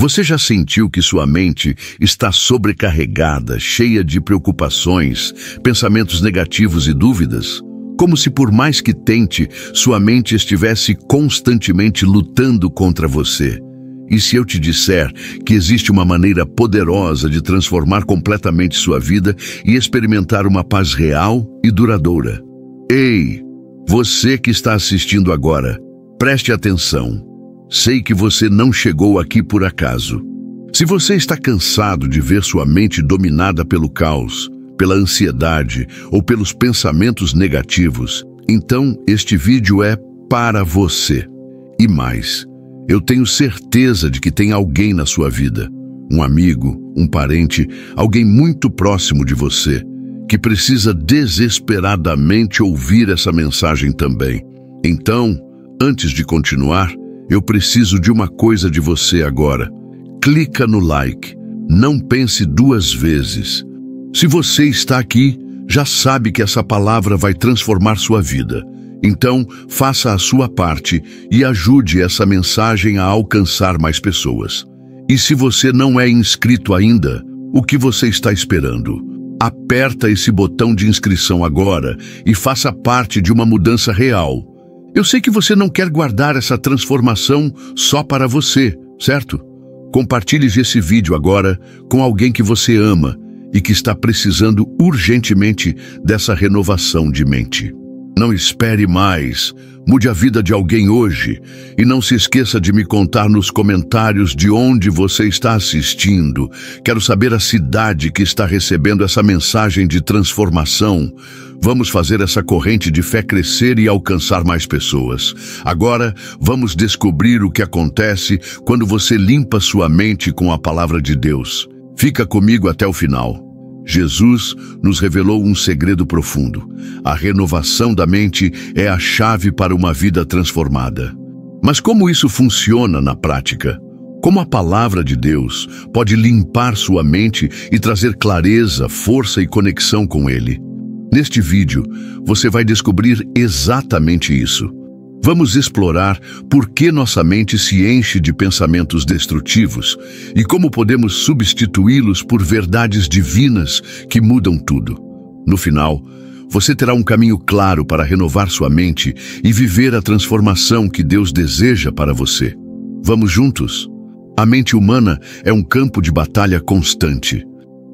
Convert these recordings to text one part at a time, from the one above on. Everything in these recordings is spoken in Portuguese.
Você já sentiu que sua mente está sobrecarregada, cheia de preocupações, pensamentos negativos e dúvidas? Como se por mais que tente, sua mente estivesse constantemente lutando contra você. E se eu te disser que existe uma maneira poderosa de transformar completamente sua vida e experimentar uma paz real e duradoura? Ei, você que está assistindo agora, preste atenção. Sei que você não chegou aqui por acaso. Se você está cansado de ver sua mente dominada pelo caos, pela ansiedade ou pelos pensamentos negativos, então este vídeo é para você. E mais, eu tenho certeza de que tem alguém na sua vida, um amigo, um parente, alguém muito próximo de você, que precisa desesperadamente ouvir essa mensagem também. Então, antes de continuar, eu preciso de uma coisa de você agora. Clica no like. Não pense duas vezes. Se você está aqui, já sabe que essa palavra vai transformar sua vida. Então, faça a sua parte e ajude essa mensagem a alcançar mais pessoas. E se você não é inscrito ainda, o que você está esperando? Aperta esse botão de inscrição agora e faça parte de uma mudança real. Eu sei que você não quer guardar essa transformação só para você, certo? Compartilhe esse vídeo agora com alguém que você ama e que está precisando urgentemente dessa renovação de mente. Não espere mais. Mude a vida de alguém hoje. E não se esqueça de me contar nos comentários de onde você está assistindo. Quero saber a cidade que está recebendo essa mensagem de transformação. Vamos fazer essa corrente de fé crescer e alcançar mais pessoas. Agora, vamos descobrir o que acontece quando você limpa sua mente com a palavra de Deus. Fica comigo até o final. Jesus nos revelou um segredo profundo. A renovação da mente é a chave para uma vida transformada. Mas como isso funciona na prática? Como a palavra de Deus pode limpar sua mente e trazer clareza, força e conexão com Ele? Neste vídeo, você vai descobrir exatamente isso. Vamos explorar por que nossa mente se enche de pensamentos destrutivos e como podemos substituí-los por verdades divinas que mudam tudo. No final, você terá um caminho claro para renovar sua mente e viver a transformação que Deus deseja para você. Vamos juntos? A mente humana é um campo de batalha constante.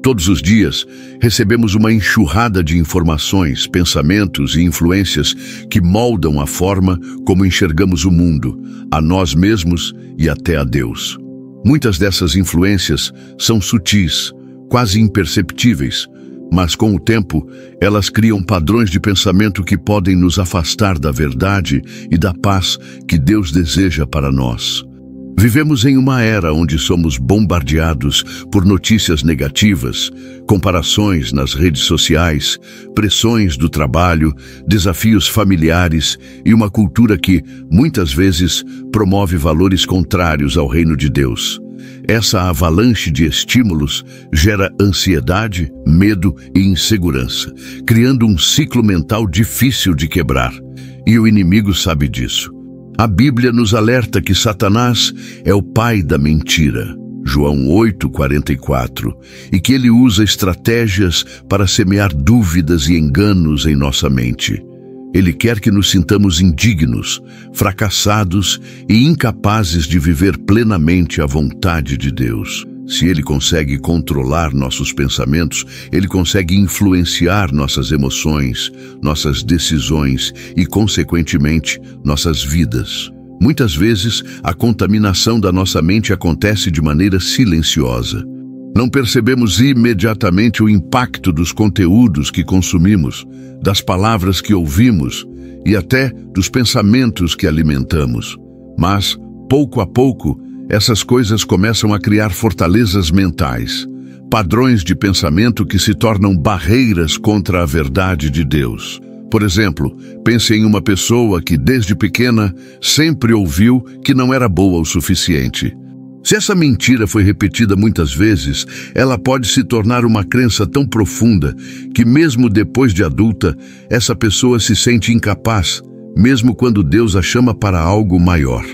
Todos os dias, recebemos uma enxurrada de informações, pensamentos e influências que moldam a forma como enxergamos o mundo, a nós mesmos e até a Deus. Muitas dessas influências são sutis, quase imperceptíveis, mas com o tempo, elas criam padrões de pensamento que podem nos afastar da verdade e da paz que Deus deseja para nós. Vivemos em uma era onde somos bombardeados por notícias negativas, comparações nas redes sociais, pressões do trabalho, desafios familiares e uma cultura que, muitas vezes, promove valores contrários ao reino de Deus. Essa avalanche de estímulos gera ansiedade, medo e insegurança, criando um ciclo mental difícil de quebrar. E o inimigo sabe disso. A Bíblia nos alerta que Satanás é o pai da mentira, João 8:44, e que ele usa estratégias para semear dúvidas e enganos em nossa mente. Ele quer que nos sintamos indignos, fracassados e incapazes de viver plenamente a vontade de Deus. Se ele consegue controlar nossos pensamentos, ele consegue influenciar nossas emoções, nossas decisões e, consequentemente, nossas vidas. Muitas vezes, a contaminação da nossa mente acontece de maneira silenciosa. Não percebemos imediatamente o impacto dos conteúdos que consumimos, das palavras que ouvimos e até dos pensamentos que alimentamos. Mas, pouco a pouco, essas coisas começam a criar fortalezas mentais, padrões de pensamento que se tornam barreiras contra a verdade de Deus. Por exemplo, pense em uma pessoa que desde pequena sempre ouviu que não era boa o suficiente. Se essa mentira foi repetida muitas vezes, ela pode se tornar uma crença tão profunda que mesmo depois de adulta, essa pessoa se sente incapaz, mesmo quando Deus a chama para algo maior.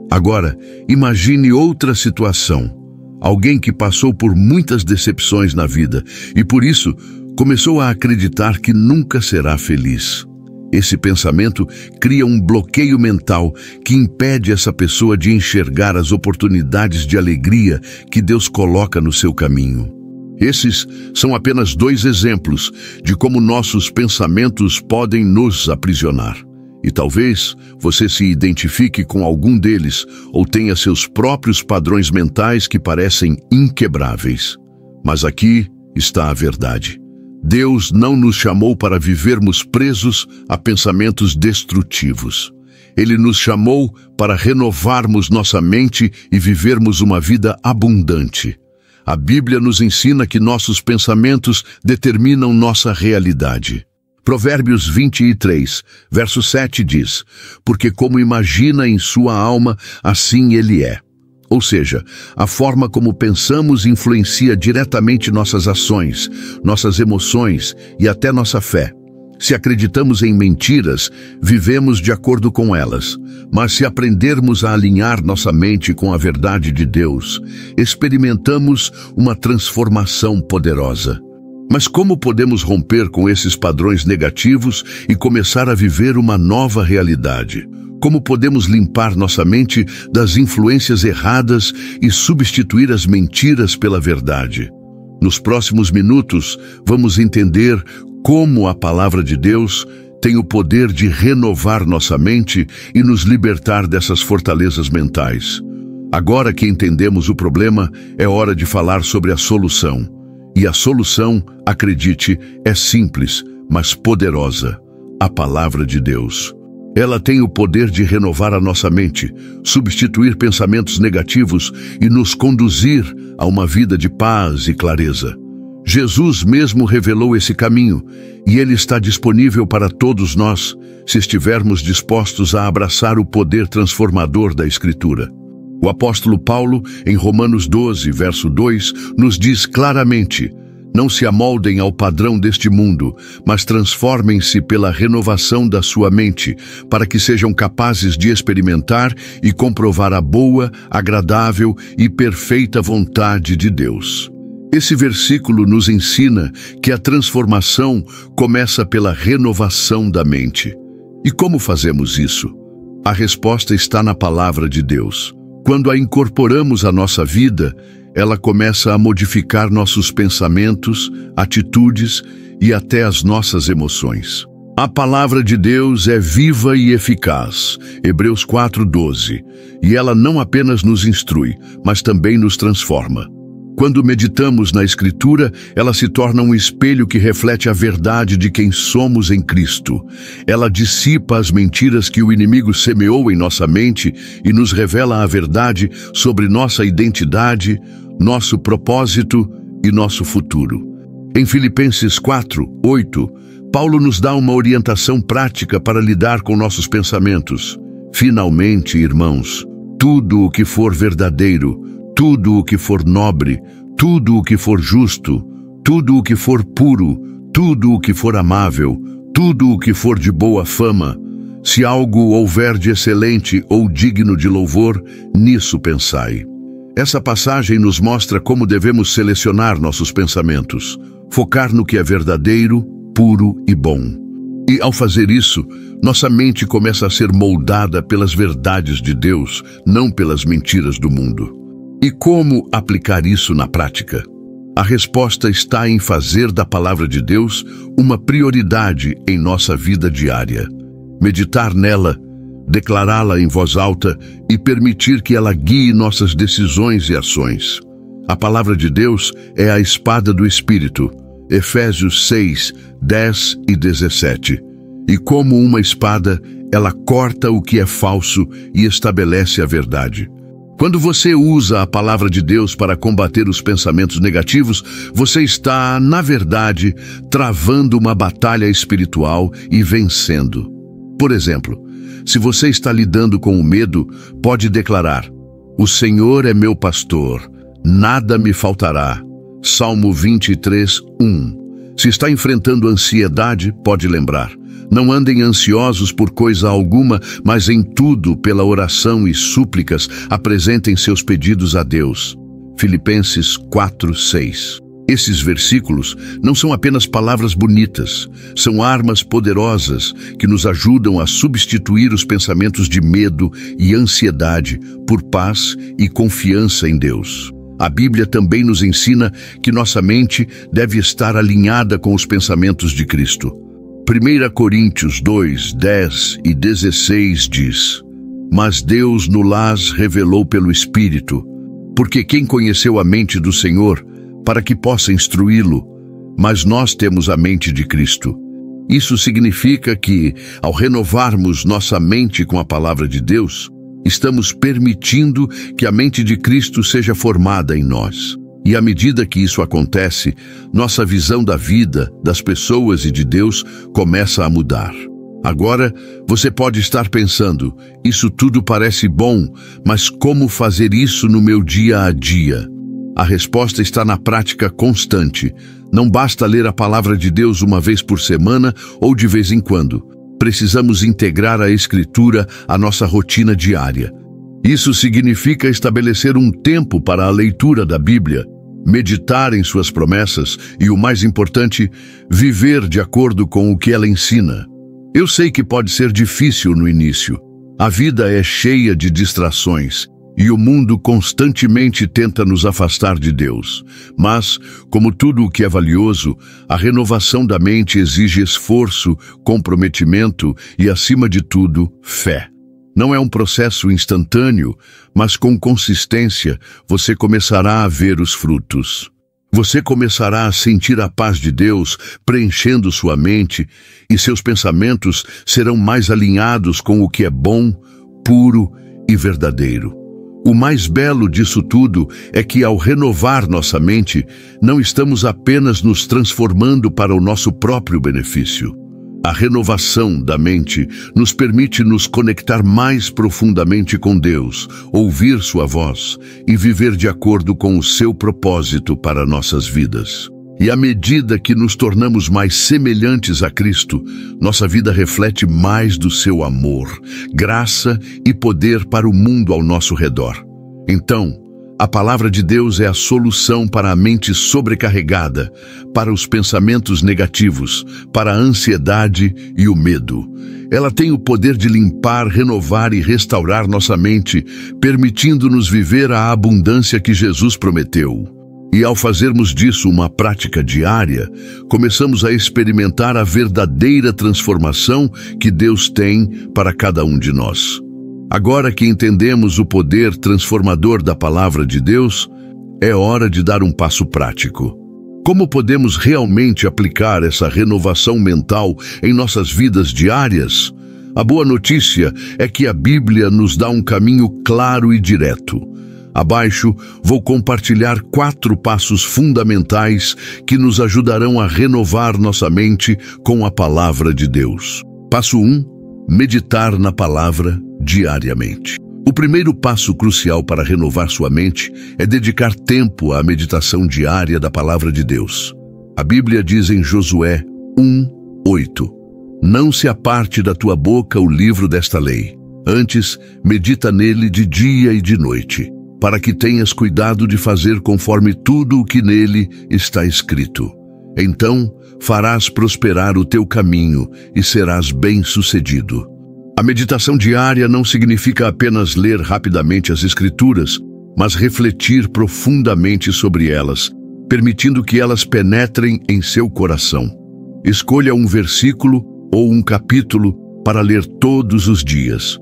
Agora, imagine outra situação. alguém que passou por muitas decepções na vida e, por isso, começou a acreditar que nunca será feliz. Esse pensamento cria um bloqueio mental que impede essa pessoa de enxergar as oportunidades de alegria que Deus coloca no seu caminho. Esses são apenas 2 exemplos de como nossos pensamentos podem nos aprisionar. E talvez você se identifique com algum deles ou tenha seus próprios padrões mentais que parecem inquebráveis. Mas aqui está a verdade. Deus não nos chamou para vivermos presos a pensamentos destrutivos. Ele nos chamou para renovarmos nossa mente e vivermos uma vida abundante. A Bíblia nos ensina que nossos pensamentos determinam nossa realidade. Provérbios 23, verso 7 diz: porque como imagina em sua alma, assim ele é. Ou seja, a forma como pensamos influencia diretamente nossas ações, nossas emoções e até nossa fé. Se acreditamos em mentiras, vivemos de acordo com elas. Mas se aprendermos a alinhar nossa mente com a verdade de Deus, experimentamos uma transformação poderosa. Mas como podemos romper com esses padrões negativos e começar a viver uma nova realidade? Como podemos limpar nossa mente das influências erradas e substituir as mentiras pela verdade? Nos próximos minutos, vamos entender como a palavra de Deus tem o poder de renovar nossa mente e nos libertar dessas fortalezas mentais. Agora que entendemos o problema, é hora de falar sobre a solução. E a solução, acredite, é simples, mas poderosa: a palavra de Deus. Ela tem o poder de renovar a nossa mente, substituir pensamentos negativos e nos conduzir a uma vida de paz e clareza. Jesus mesmo revelou esse caminho, e ele está disponível para todos nós, se estivermos dispostos a abraçar o poder transformador da Escritura. O apóstolo Paulo, em Romanos 12, verso 2, nos diz claramente: não se amoldem ao padrão deste mundo, mas transformem-se pela renovação da sua mente, para que sejam capazes de experimentar e comprovar a boa, agradável e perfeita vontade de Deus. Esse versículo nos ensina que a transformação começa pela renovação da mente. E como fazemos isso? A resposta está na palavra de Deus. Quando a incorporamos à nossa vida, ela começa a modificar nossos pensamentos, atitudes e até as nossas emoções. A palavra de Deus é viva e eficaz, Hebreus 4:12, e ela não apenas nos instrui, mas também nos transforma. Quando meditamos na Escritura, ela se torna um espelho que reflete a verdade de quem somos em Cristo. Ela dissipa as mentiras que o inimigo semeou em nossa mente e nos revela a verdade sobre nossa identidade, nosso propósito e nosso futuro. Em Filipenses 4:8, Paulo nos dá uma orientação prática para lidar com nossos pensamentos. Finalmente, irmãos, tudo o que for verdadeiro, tudo o que for nobre, tudo o que for justo, tudo o que for puro, tudo o que for amável, tudo o que for de boa fama, se algo houver de excelente ou digno de louvor, nisso pensai. Essa passagem nos mostra como devemos selecionar nossos pensamentos, focar no que é verdadeiro, puro e bom. E ao fazer isso, nossa mente começa a ser moldada pelas verdades de Deus, não pelas mentiras do mundo. E como aplicar isso na prática? A resposta está em fazer da palavra de Deus uma prioridade em nossa vida diária. Meditar nela, declará-la em voz alta e permitir que ela guie nossas decisões e ações. A palavra de Deus é a espada do Espírito, Efésios 6, 10 e 17. E como uma espada, ela corta o que é falso e estabelece a verdade. Quando você usa a palavra de Deus para combater os pensamentos negativos, você está, na verdade, travando uma batalha espiritual e vencendo. Por exemplo, se você está lidando com o medo, pode declarar: o Senhor é meu pastor, nada me faltará. Salmo 23:1. Se está enfrentando ansiedade, pode lembrar: não andem ansiosos por coisa alguma, mas em tudo, pela oração e súplicas, apresentem seus pedidos a Deus. Filipenses 4:6. Esses versículos não são apenas palavras bonitas, são armas poderosas que nos ajudam a substituir os pensamentos de medo e ansiedade por paz e confiança em Deus. A Bíblia também nos ensina que nossa mente deve estar alinhada com os pensamentos de Cristo. 1 Coríntios 2, 10 e 16 diz: Mas Deus nos revelou pelo Espírito, porque quem conheceu a mente do Senhor, para que possa instruí-lo, mas nós temos a mente de Cristo. Isso significa que, ao renovarmos nossa mente com a palavra de Deus, estamos permitindo que a mente de Cristo seja formada em nós. E à medida que isso acontece, nossa visão da vida, das pessoas e de Deus começa a mudar. Agora, você pode estar pensando, isso tudo parece bom, mas como fazer isso no meu dia a dia? A resposta está na prática constante. Não basta ler a palavra de Deus uma vez por semana ou de vez em quando. Precisamos integrar a Escritura à nossa rotina diária. Isso significa estabelecer um tempo para a leitura da Bíblia, meditar em suas promessas e, o mais importante, viver de acordo com o que ela ensina. Eu sei que pode ser difícil no início. A vida é cheia de distrações e o mundo constantemente tenta nos afastar de Deus. Mas, como tudo o que é valioso, a renovação da mente exige esforço, comprometimento e, acima de tudo, fé. Não é um processo instantâneo, mas com consistência você começará a ver os frutos. Você começará a sentir a paz de Deus preenchendo sua mente e seus pensamentos serão mais alinhados com o que é bom, puro e verdadeiro. O mais belo disso tudo é que, ao renovar nossa mente, não estamos apenas nos transformando para o nosso próprio benefício. A renovação da mente nos permite nos conectar mais profundamente com Deus, ouvir sua voz e viver de acordo com o seu propósito para nossas vidas. E à medida que nos tornamos mais semelhantes a Cristo, nossa vida reflete mais do seu amor, graça e poder para o mundo ao nosso redor. Então, a palavra de Deus é a solução para a mente sobrecarregada, para os pensamentos negativos, para a ansiedade e o medo. Ela tem o poder de limpar, renovar e restaurar nossa mente, permitindo-nos viver a abundância que Jesus prometeu. E ao fazermos disso uma prática diária, começamos a experimentar a verdadeira transformação que Deus tem para cada um de nós. Agora que entendemos o poder transformador da palavra de Deus, é hora de dar um passo prático. Como podemos realmente aplicar essa renovação mental em nossas vidas diárias? A boa notícia é que a Bíblia nos dá um caminho claro e direto. Abaixo, vou compartilhar 4 passos fundamentais que nos ajudarão a renovar nossa mente com a palavra de Deus. Passo 1. Meditar na palavra diariamente. O primeiro passo crucial para renovar sua mente é dedicar tempo à meditação diária da palavra de Deus. A Bíblia diz em Josué 1:8: Não se aparte da tua boca o livro desta lei. Antes, medita nele de dia e de noite, para que tenhas cuidado de fazer conforme tudo o que nele está escrito. Então, farás prosperar o teu caminho e serás bem-sucedido. A meditação diária não significa apenas ler rapidamente as Escrituras, mas refletir profundamente sobre elas, permitindo que elas penetrem em seu coração. Escolha um versículo ou um capítulo para ler todos os dias.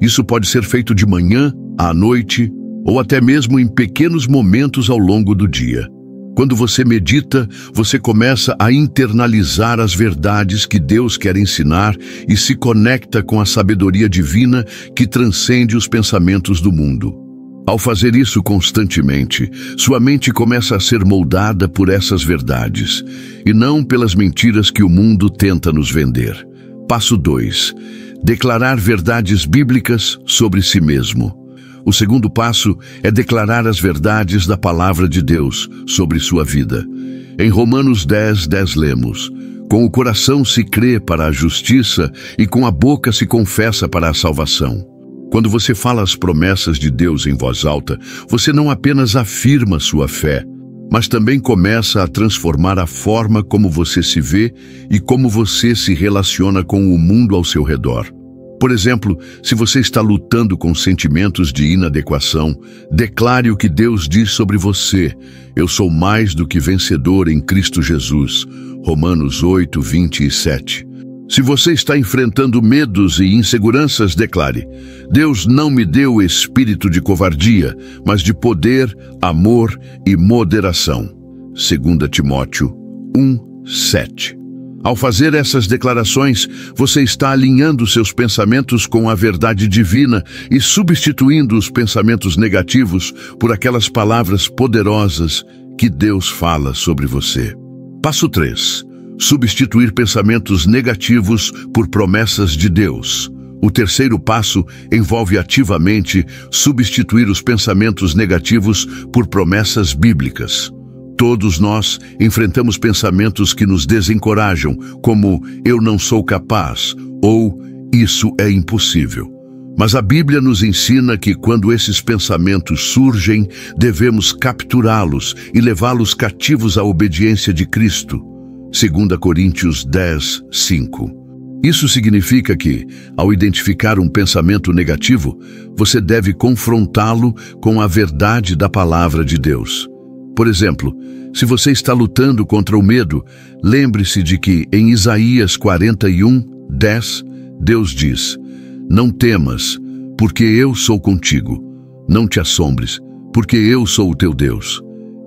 Isso pode ser feito de manhã, à noite, ou até mesmo em pequenos momentos ao longo do dia. Quando você medita, você começa a internalizar as verdades que Deus quer ensinar e se conecta com a sabedoria divina que transcende os pensamentos do mundo. Ao fazer isso constantemente, sua mente começa a ser moldada por essas verdades, e não pelas mentiras que o mundo tenta nos vender. Passo 2. Declarar verdades bíblicas sobre si mesmo. O segundo passo é declarar as verdades da palavra de Deus sobre sua vida. Em Romanos 10:10 lemos: Com o coração se crê para a justiça e com a boca se confessa para a salvação. Quando você fala as promessas de Deus em voz alta, você não apenas afirma sua fé, mas também começa a transformar a forma como você se vê e como você se relaciona com o mundo ao seu redor. Por exemplo, se você está lutando com sentimentos de inadequação, declare o que Deus diz sobre você. Eu sou mais do que vencedor em Cristo Jesus. Romanos 8, 27. Se você está enfrentando medos e inseguranças, declare: Deus não me deu espírito de covardia, mas de poder, amor e moderação. 2 Timóteo 1, 7. Ao fazer essas declarações, você está alinhando seus pensamentos com a verdade divina e substituindo os pensamentos negativos por aquelas palavras poderosas que Deus fala sobre você. Passo 3. Substituir pensamentos negativos por promessas de Deus. O terceiro passo envolve ativamente substituir os pensamentos negativos por promessas bíblicas. Todos nós enfrentamos pensamentos que nos desencorajam, como eu não sou capaz ou isso é impossível. Mas a Bíblia nos ensina que quando esses pensamentos surgem, devemos capturá-los e levá-los cativos à obediência de Cristo. 2 Coríntios 10, 5. Isso significa que, ao identificar um pensamento negativo, você deve confrontá-lo com a verdade da palavra de Deus. Por exemplo, se você está lutando contra o medo, lembre-se de que em Isaías 41, 10, Deus diz: Não temas, porque eu sou contigo. Não te assombres, porque eu sou o teu Deus.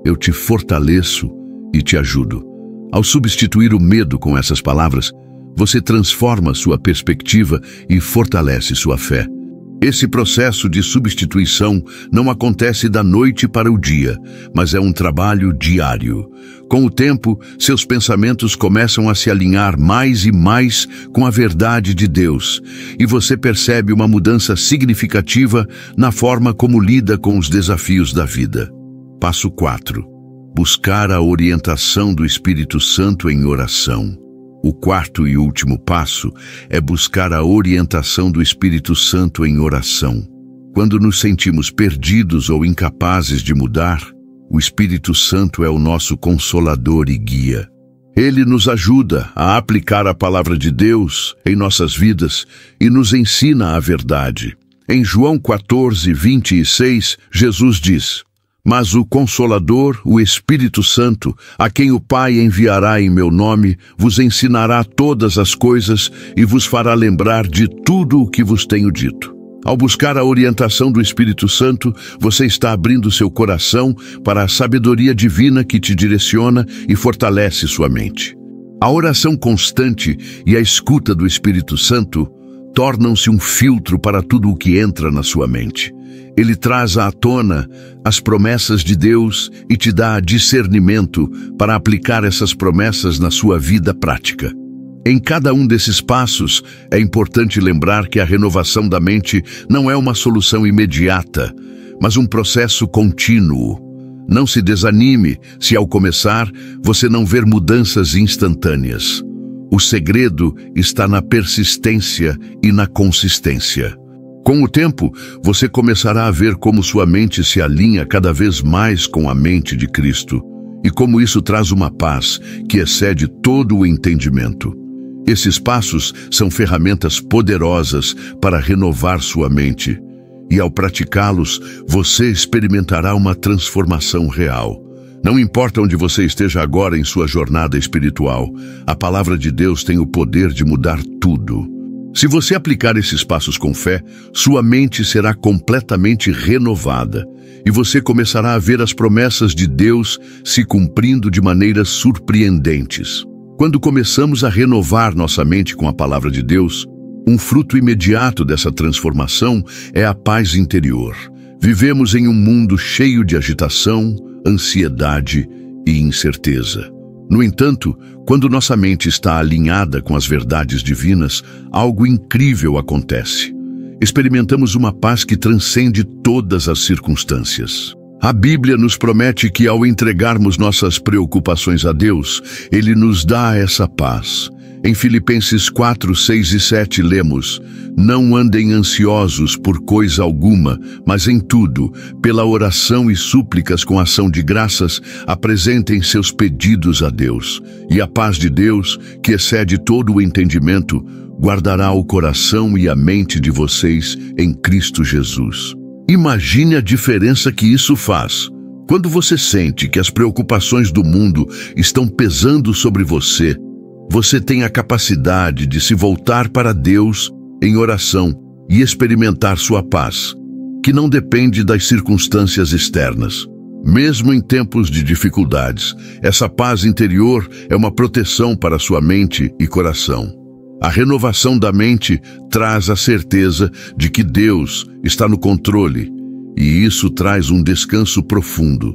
Eu te fortaleço e te ajudo. Ao substituir o medo com essas palavras, você transforma sua perspectiva e fortalece sua fé. Esse processo de substituição não acontece da noite para o dia, mas é um trabalho diário. Com o tempo, seus pensamentos começam a se alinhar mais e mais com a verdade de Deus, e você percebe uma mudança significativa na forma como lida com os desafios da vida. Passo 4. Buscar a orientação do Espírito Santo em oração. O quarto e último passo é buscar a orientação do Espírito Santo em oração. Quando nos sentimos perdidos ou incapazes de mudar, o Espírito Santo é o nosso consolador e guia. Ele nos ajuda a aplicar a palavra de Deus em nossas vidas e nos ensina a verdade. Em João 14, 26, Jesus diz: Mas o Consolador, o Espírito Santo, a quem o Pai enviará em meu nome, vos ensinará todas as coisas e vos fará lembrar de tudo o que vos tenho dito. Ao buscar a orientação do Espírito Santo, você está abrindo seu coração para a sabedoria divina que te direciona e fortalece sua mente. A oração constante e a escuta do Espírito Santo tornam-se um filtro para tudo o que entra na sua mente. Ele traz à tona as promessas de Deus e te dá discernimento para aplicar essas promessas na sua vida prática. Em cada um desses passos, é importante lembrar que a renovação da mente não é uma solução imediata, mas um processo contínuo. Não se desanime se, ao começar, você não ver mudanças instantâneas. O segredo está na persistência e na consistência. Com o tempo, você começará a ver como sua mente se alinha cada vez mais com a mente de Cristo e como isso traz uma paz que excede todo o entendimento. Esses passos são ferramentas poderosas para renovar sua mente e, ao praticá-los, você experimentará uma transformação real. Não importa onde você esteja agora em sua jornada espiritual, a palavra de Deus tem o poder de mudar tudo. Se você aplicar esses passos com fé, sua mente será completamente renovada e você começará a ver as promessas de Deus se cumprindo de maneiras surpreendentes. Quando começamos a renovar nossa mente com a palavra de Deus, um fruto imediato dessa transformação é a paz interior. Vivemos em um mundo cheio de agitação, ansiedade e incerteza. No entanto, quando nossa mente está alinhada com as verdades divinas, algo incrível acontece. Experimentamos uma paz que transcende todas as circunstâncias. A Bíblia nos promete que, ao entregarmos nossas preocupações a Deus, Ele nos dá essa paz. Em Filipenses 4, 6 e 7 lemos: Não andem ansiosos por coisa alguma, mas em tudo, pela oração e súplicas com ação de graças, apresentem seus pedidos a Deus. E a paz de Deus, que excede todo o entendimento, guardará o coração e a mente de vocês em Cristo Jesus. Imagine a diferença que isso faz. Quando você sente que as preocupações do mundo estão pesando sobre você, você tem a capacidade de se voltar para Deus em oração e experimentar sua paz, que não depende das circunstâncias externas. Mesmo em tempos de dificuldades, essa paz interior é uma proteção para sua mente e coração. A renovação da mente traz a certeza de que Deus está no controle, e isso traz um descanso profundo.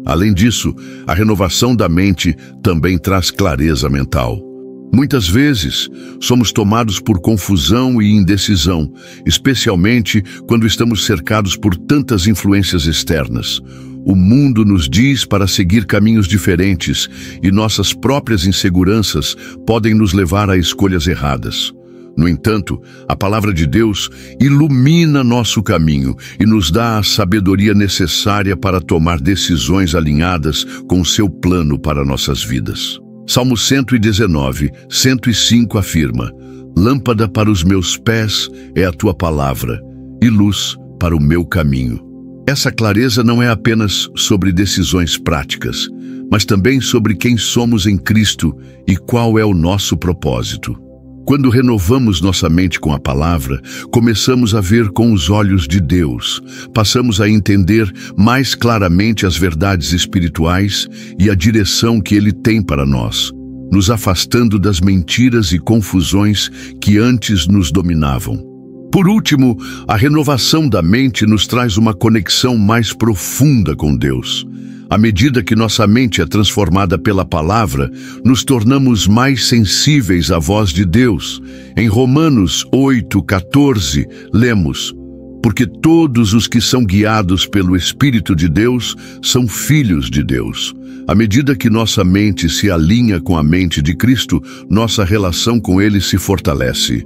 Além disso, a renovação da mente também traz clareza mental. Muitas vezes, somos tomados por confusão e indecisão, especialmente quando estamos cercados por tantas influências externas. O mundo nos diz para seguir caminhos diferentes e nossas próprias inseguranças podem nos levar a escolhas erradas. No entanto, a palavra de Deus ilumina nosso caminho e nos dá a sabedoria necessária para tomar decisões alinhadas com o seu plano para nossas vidas. Salmo 119, 105 afirma: Lâmpada para os meus pés é a tua palavra e luz para o meu caminho. Essa clareza não é apenas sobre decisões práticas, mas também sobre quem somos em Cristo e qual é o nosso propósito. Quando renovamos nossa mente com a palavra, começamos a ver com os olhos de Deus, passamos a entender mais claramente as verdades espirituais e a direção que Ele tem para nós, nos afastando das mentiras e confusões que antes nos dominavam. Por último, a renovação da mente nos traz uma conexão mais profunda com Deus. À medida que nossa mente é transformada pela palavra, nos tornamos mais sensíveis à voz de Deus. Em Romanos 8:14, lemos: Porque todos os que são guiados pelo Espírito de Deus são filhos de Deus. À medida que nossa mente se alinha com a mente de Cristo, nossa relação com Ele se fortalece.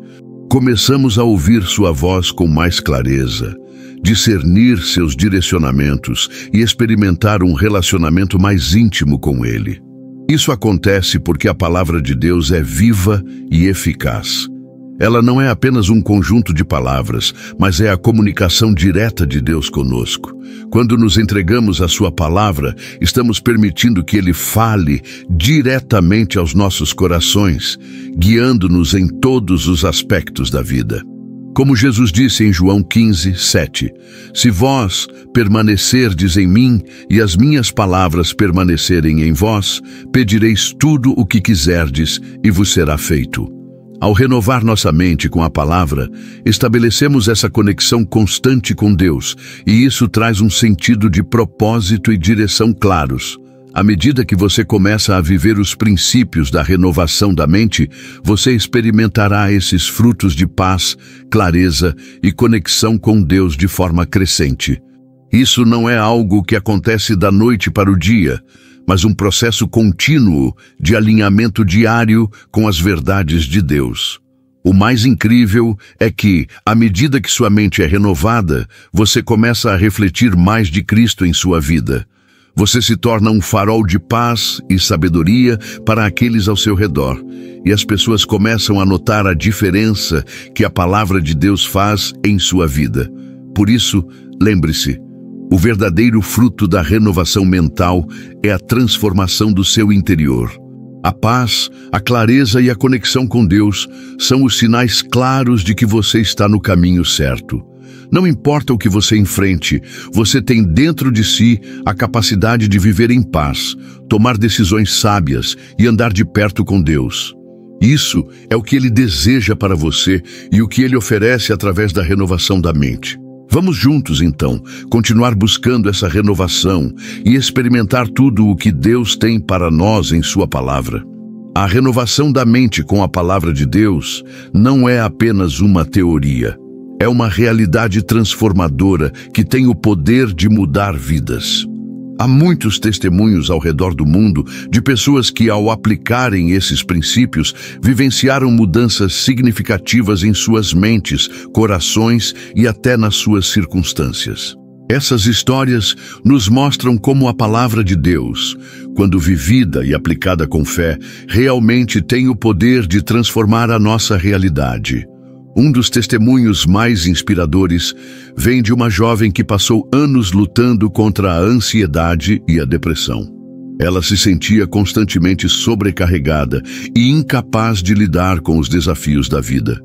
Começamos a ouvir sua voz com mais clareza, discernir seus direcionamentos e experimentar um relacionamento mais íntimo com Ele. Isso acontece porque a palavra de Deus é viva e eficaz. Ela não é apenas um conjunto de palavras, mas é a comunicação direta de Deus conosco. Quando nos entregamos à sua palavra, estamos permitindo que Ele fale diretamente aos nossos corações, guiando-nos em todos os aspectos da vida. Como Jesus disse em João 15:7, Se vós permanecerdes em mim e as minhas palavras permanecerem em vós, pedireis tudo o que quiserdes e vos será feito. Ao renovar nossa mente com a palavra, estabelecemos essa conexão constante com Deus, e isso traz um sentido de propósito e direção claros. À medida que você começa a viver os princípios da renovação da mente, você experimentará esses frutos de paz, clareza e conexão com Deus de forma crescente. Isso não é algo que acontece da noite para o dia, mas um processo contínuo de alinhamento diário com as verdades de Deus. O mais incrível é que, à medida que sua mente é renovada, você começa a refletir mais de Cristo em sua vida. Você se torna um farol de paz e sabedoria para aqueles ao seu redor, e as pessoas começam a notar a diferença que a palavra de Deus faz em sua vida. Por isso, lembre-se, o verdadeiro fruto da renovação mental é a transformação do seu interior. A paz, a clareza e a conexão com Deus são os sinais claros de que você está no caminho certo. Não importa o que você enfrente, você tem dentro de si a capacidade de viver em paz, tomar decisões sábias e andar de perto com Deus. Isso é o que Ele deseja para você e o que Ele oferece através da renovação da mente. Vamos juntos, então, continuar buscando essa renovação e experimentar tudo o que Deus tem para nós em sua palavra. A renovação da mente com a palavra de Deus não é apenas uma teoria. É uma realidade transformadora que tem o poder de mudar vidas. Há muitos testemunhos ao redor do mundo de pessoas que, ao aplicarem esses princípios, vivenciaram mudanças significativas em suas mentes, corações e até nas suas circunstâncias. Essas histórias nos mostram como a palavra de Deus, quando vivida e aplicada com fé, realmente tem o poder de transformar a nossa realidade. Um dos testemunhos mais inspiradores vem de uma jovem que passou anos lutando contra a ansiedade e a depressão. Ela se sentia constantemente sobrecarregada e incapaz de lidar com os desafios da vida.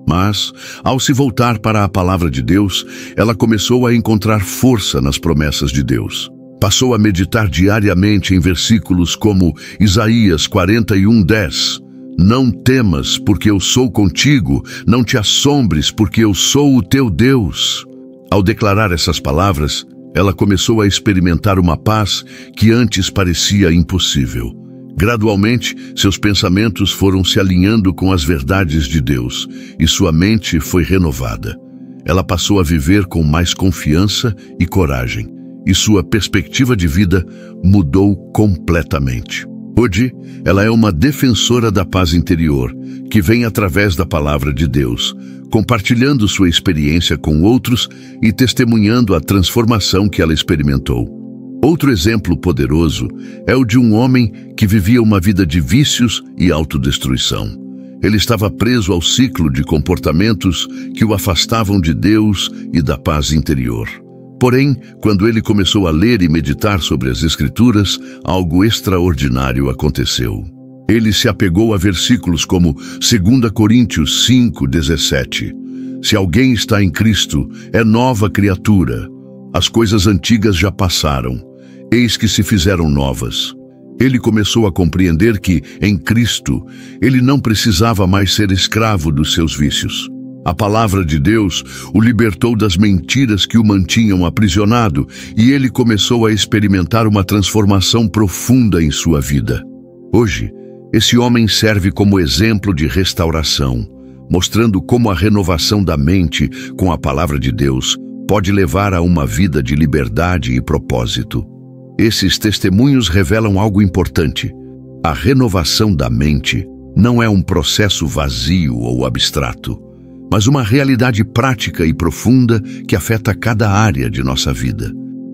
Mas, ao se voltar para a palavra de Deus, ela começou a encontrar força nas promessas de Deus. Passou a meditar diariamente em versículos como Isaías 41:10. Não temas, porque eu sou contigo, não te assombres, porque eu sou o teu Deus. Ao declarar essas palavras, ela começou a experimentar uma paz que antes parecia impossível. Gradualmente, seus pensamentos foram se alinhando com as verdades de Deus e sua mente foi renovada. Ela passou a viver com mais confiança e coragem, e sua perspectiva de vida mudou completamente. Hoje, ela é uma defensora da paz interior, que vem através da palavra de Deus, compartilhando sua experiência com outros e testemunhando a transformação que ela experimentou. Outro exemplo poderoso é o de um homem que vivia uma vida de vícios e autodestruição. Ele estava preso ao ciclo de comportamentos que o afastavam de Deus e da paz interior. Porém, quando ele começou a ler e meditar sobre as Escrituras, algo extraordinário aconteceu. Ele se apegou a versículos como 2 Coríntios 5:17. Se alguém está em Cristo, é nova criatura. As coisas antigas já passaram, eis que se fizeram novas. Ele começou a compreender que, em Cristo, ele não precisava mais ser escravo dos seus vícios. A palavra de Deus o libertou das mentiras que o mantinham aprisionado e ele começou a experimentar uma transformação profunda em sua vida. Hoje, esse homem serve como exemplo de restauração, mostrando como a renovação da mente com a palavra de Deus pode levar a uma vida de liberdade e propósito. Esses testemunhos revelam algo importante. A renovação da mente não é um processo vazio ou abstrato, mas uma realidade prática e profunda que afeta cada área de nossa vida.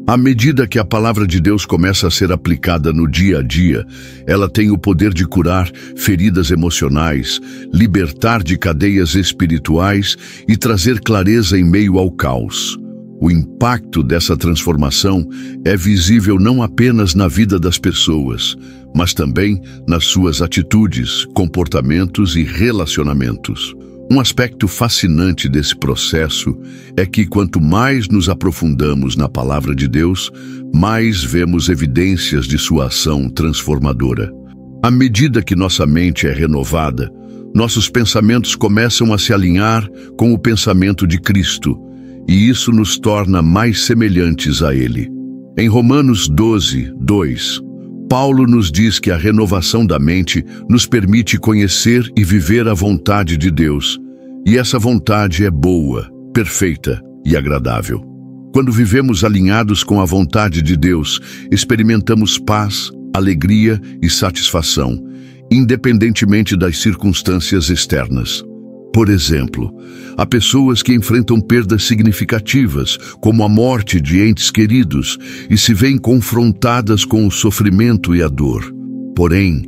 À medida que a palavra de Deus começa a ser aplicada no dia a dia, ela tem o poder de curar feridas emocionais, libertar de cadeias espirituais e trazer clareza em meio ao caos. O impacto dessa transformação é visível não apenas na vida das pessoas, mas também nas suas atitudes, comportamentos e relacionamentos. Um aspecto fascinante desse processo é que quanto mais nos aprofundamos na palavra de Deus, mais vemos evidências de sua ação transformadora. À medida que nossa mente é renovada, nossos pensamentos começam a se alinhar com o pensamento de Cristo, e isso nos torna mais semelhantes a Ele. Em Romanos 12:2, Paulo nos diz que a renovação da mente nos permite conhecer e viver a vontade de Deus, e essa vontade é boa, perfeita e agradável. Quando vivemos alinhados com a vontade de Deus, experimentamos paz, alegria e satisfação, independentemente das circunstâncias externas. Por exemplo, há pessoas que enfrentam perdas significativas, como a morte de entes queridos, e se veem confrontadas com o sofrimento e a dor. Porém,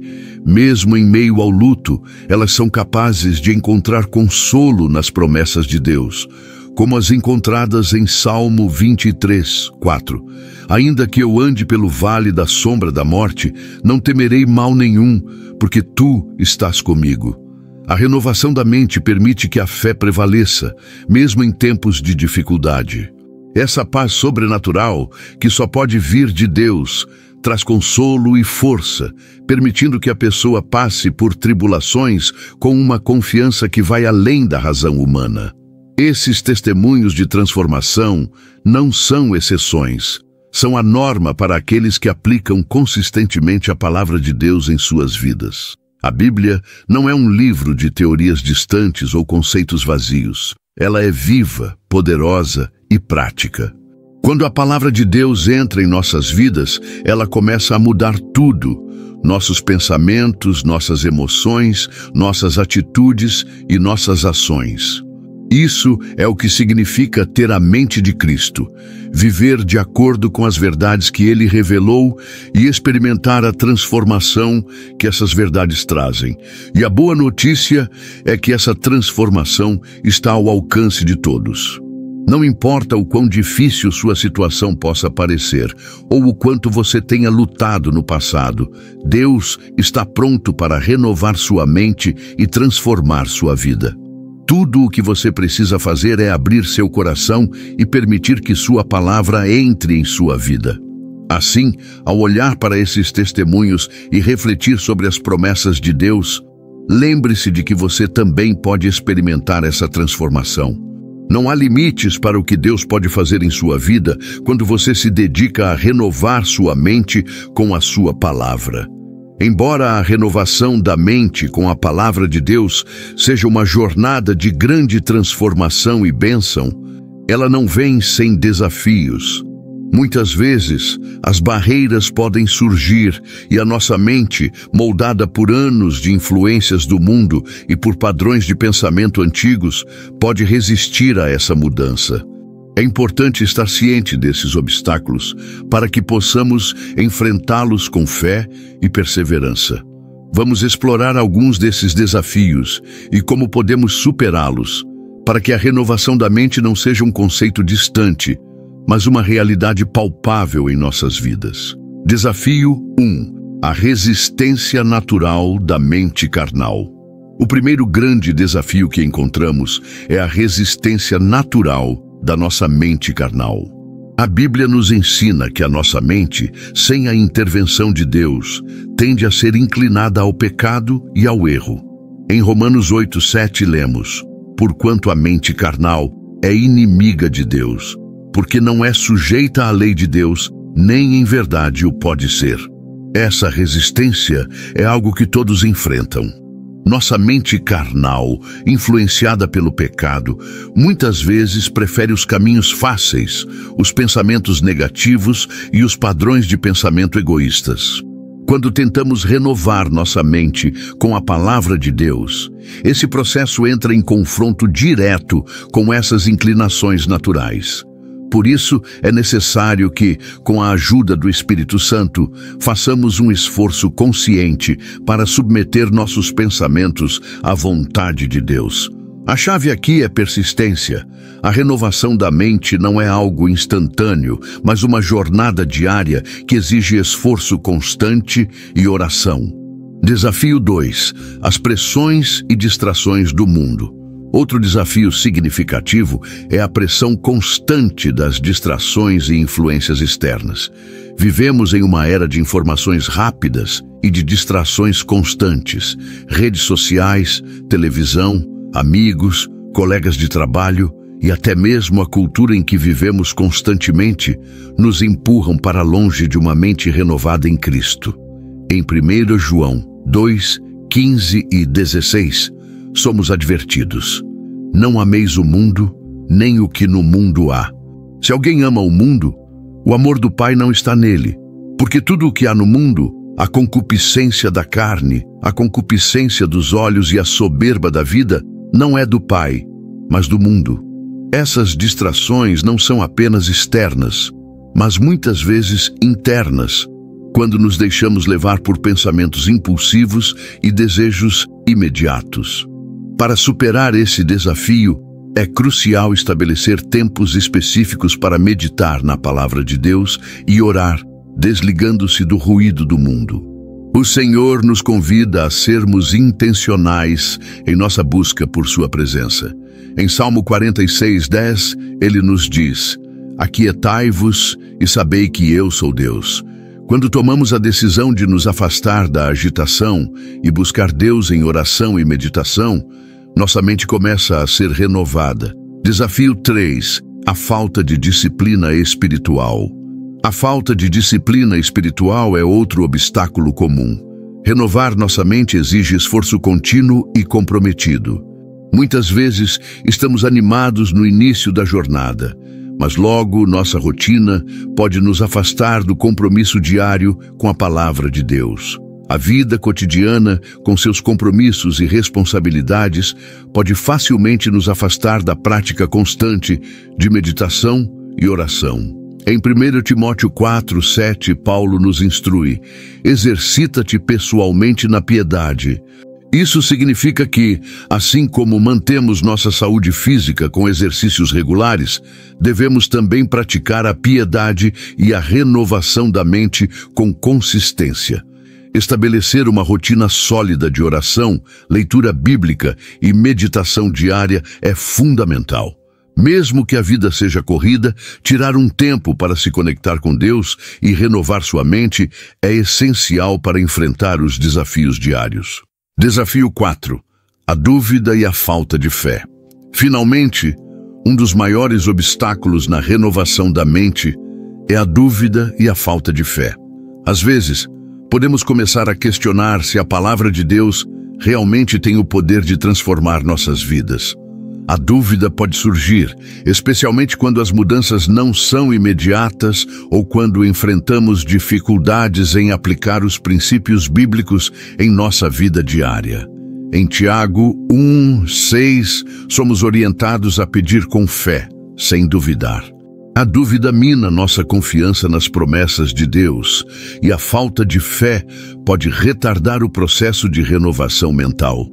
mesmo em meio ao luto, elas são capazes de encontrar consolo nas promessas de Deus, como as encontradas em Salmo 23:4. Ainda que eu ande pelo vale da sombra da morte, não temerei mal nenhum, porque tu estás comigo. A renovação da mente permite que a fé prevaleça, mesmo em tempos de dificuldade. Essa paz sobrenatural, que só pode vir de Deus, traz consolo e força, permitindo que a pessoa passe por tribulações com uma confiança que vai além da razão humana. Esses testemunhos de transformação não são exceções, são a norma para aqueles que aplicam consistentemente a palavra de Deus em suas vidas. A Bíblia não é um livro de teorias distantes ou conceitos vazios. Ela é viva, poderosa e prática. Quando a palavra de Deus entra em nossas vidas, ela começa a mudar tudo. Nossos pensamentos, nossas emoções, nossas atitudes e nossas ações. Isso é o que significa ter a mente de Cristo, viver de acordo com as verdades que Ele revelou e experimentar a transformação que essas verdades trazem. E a boa notícia é que essa transformação está ao alcance de todos. Não importa o quão difícil sua situação possa parecer, ou o quanto você tenha lutado no passado, Deus está pronto para renovar sua mente e transformar sua vida. Tudo o que você precisa fazer é abrir seu coração e permitir que sua palavra entre em sua vida. Assim, ao olhar para esses testemunhos e refletir sobre as promessas de Deus, lembre-se de que você também pode experimentar essa transformação. Não há limites para o que Deus pode fazer em sua vida quando você se dedica a renovar sua mente com a sua palavra. Embora a renovação da mente com a palavra de Deus seja uma jornada de grande transformação e bênção, ela não vem sem desafios. Muitas vezes, as barreiras podem surgir e a nossa mente, moldada por anos de influências do mundo e por padrões de pensamento antigos, pode resistir a essa mudança. É importante estar ciente desses obstáculos para que possamos enfrentá-los com fé e perseverança. Vamos explorar alguns desses desafios e como podemos superá-los, para que a renovação da mente não seja um conceito distante, mas uma realidade palpável em nossas vidas. Desafio 1. A resistência natural da mente carnal. O primeiro grande desafio que encontramos é a resistência natural da nossa mente carnal. A Bíblia nos ensina que a nossa mente, sem a intervenção de Deus, tende a ser inclinada ao pecado e ao erro. Em Romanos 8:7 lemos: "Porquanto a mente carnal é inimiga de Deus, porque não é sujeita à lei de Deus, nem em verdade o pode ser." Essa resistência é algo que todos enfrentam. Nossa mente carnal, influenciada pelo pecado, muitas vezes prefere os caminhos fáceis, os pensamentos negativos e os padrões de pensamento egoístas. Quando tentamos renovar nossa mente com a palavra de Deus, esse processo entra em confronto direto com essas inclinações naturais. Por isso, é necessário que, com a ajuda do Espírito Santo, façamos um esforço consciente para submeter nossos pensamentos à vontade de Deus. A chave aqui é persistência. A renovação da mente não é algo instantâneo, mas uma jornada diária que exige esforço constante e oração. Desafio 2. As pressões e distrações do mundo. Outro desafio significativo é a pressão constante das distrações e influências externas. Vivemos em uma era de informações rápidas e de distrações constantes. Redes sociais, televisão, amigos, colegas de trabalho e até mesmo a cultura em que vivemos constantemente nos empurram para longe de uma mente renovada em Cristo. Em 1 João 2:15 e 16, somos advertidos: "Não ameis o mundo, nem o que no mundo há. Se alguém ama o mundo, o amor do Pai não está nele. Porque tudo o que há no mundo, a concupiscência da carne, a concupiscência dos olhos e a soberba da vida, não é do Pai, mas do mundo." Essas distrações não são apenas externas, mas muitas vezes internas, quando nos deixamos levar por pensamentos impulsivos e desejos imediatos. Para superar esse desafio, é crucial estabelecer tempos específicos para meditar na palavra de Deus e orar, desligando-se do ruído do mundo. O Senhor nos convida a sermos intencionais em nossa busca por sua presença. Em Salmo 46:10, ele nos diz: "Aquietai-vos e sabei que eu sou Deus." Quando tomamos a decisão de nos afastar da agitação e buscar Deus em oração e meditação, nossa mente começa a ser renovada. Desafio 3. A falta de disciplina espiritual. A falta de disciplina espiritual é outro obstáculo comum. Renovar nossa mente exige esforço contínuo e comprometido. Muitas vezes estamos animados no início da jornada, Mas logo nossa rotina pode nos afastar do compromisso diário com a palavra de Deus. A vida cotidiana, com seus compromissos e responsabilidades, pode facilmente nos afastar da prática constante de meditação e oração. Em 1 Timóteo 4:7, Paulo nos instrui: exercita-te pessoalmente na piedade. Isso significa que, assim como mantemos nossa saúde física com exercícios regulares, devemos também praticar a piedade e a renovação da mente com consistência. Estabelecer uma rotina sólida de oração, leitura bíblica e meditação diária é fundamental. Mesmo que a vida seja corrida, tirar um tempo para se conectar com Deus e renovar sua mente é essencial para enfrentar os desafios diários. Desafio 4. A dúvida e a falta de fé. Finalmente, um dos maiores obstáculos na renovação da mente é a dúvida e a falta de fé. Às vezes, podemos começar a questionar se a palavra de Deus realmente tem o poder de transformar nossas vidas. A dúvida pode surgir, especialmente quando as mudanças não são imediatas ou quando enfrentamos dificuldades em aplicar os princípios bíblicos em nossa vida diária. Em Tiago 1:6, somos orientados a pedir com fé, sem duvidar. A dúvida mina nossa confiança nas promessas de Deus, e a falta de fé pode retardar o processo de renovação mental.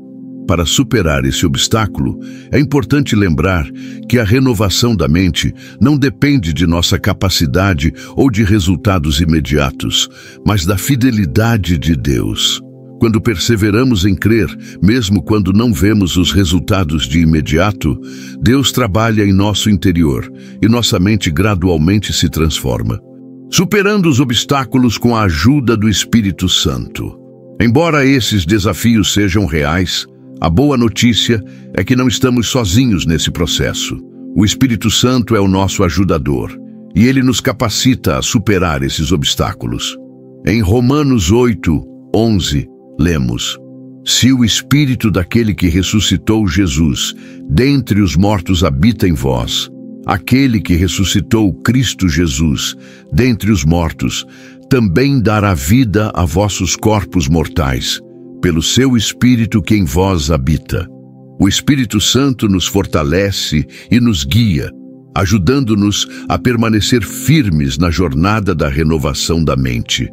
Para superar esse obstáculo, é importante lembrar que a renovação da mente não depende de nossa capacidade ou de resultados imediatos, mas da fidelidade de Deus. Quando perseveramos em crer, mesmo quando não vemos os resultados de imediato, Deus trabalha em nosso interior e nossa mente gradualmente se transforma, superando os obstáculos com a ajuda do Espírito Santo. Embora esses desafios sejam reais, a boa notícia é que não estamos sozinhos nesse processo. O Espírito Santo é o nosso ajudador, e ele nos capacita a superar esses obstáculos. Em Romanos 8:11, lemos: se o Espírito daquele que ressuscitou Jesus dentre os mortos habita em vós, aquele que ressuscitou Cristo Jesus dentre os mortos também dará vida a vossos corpos mortais, pelo seu Espírito que em vós habita. O Espírito Santo nos fortalece e nos guia, ajudando-nos a permanecer firmes na jornada da renovação da mente.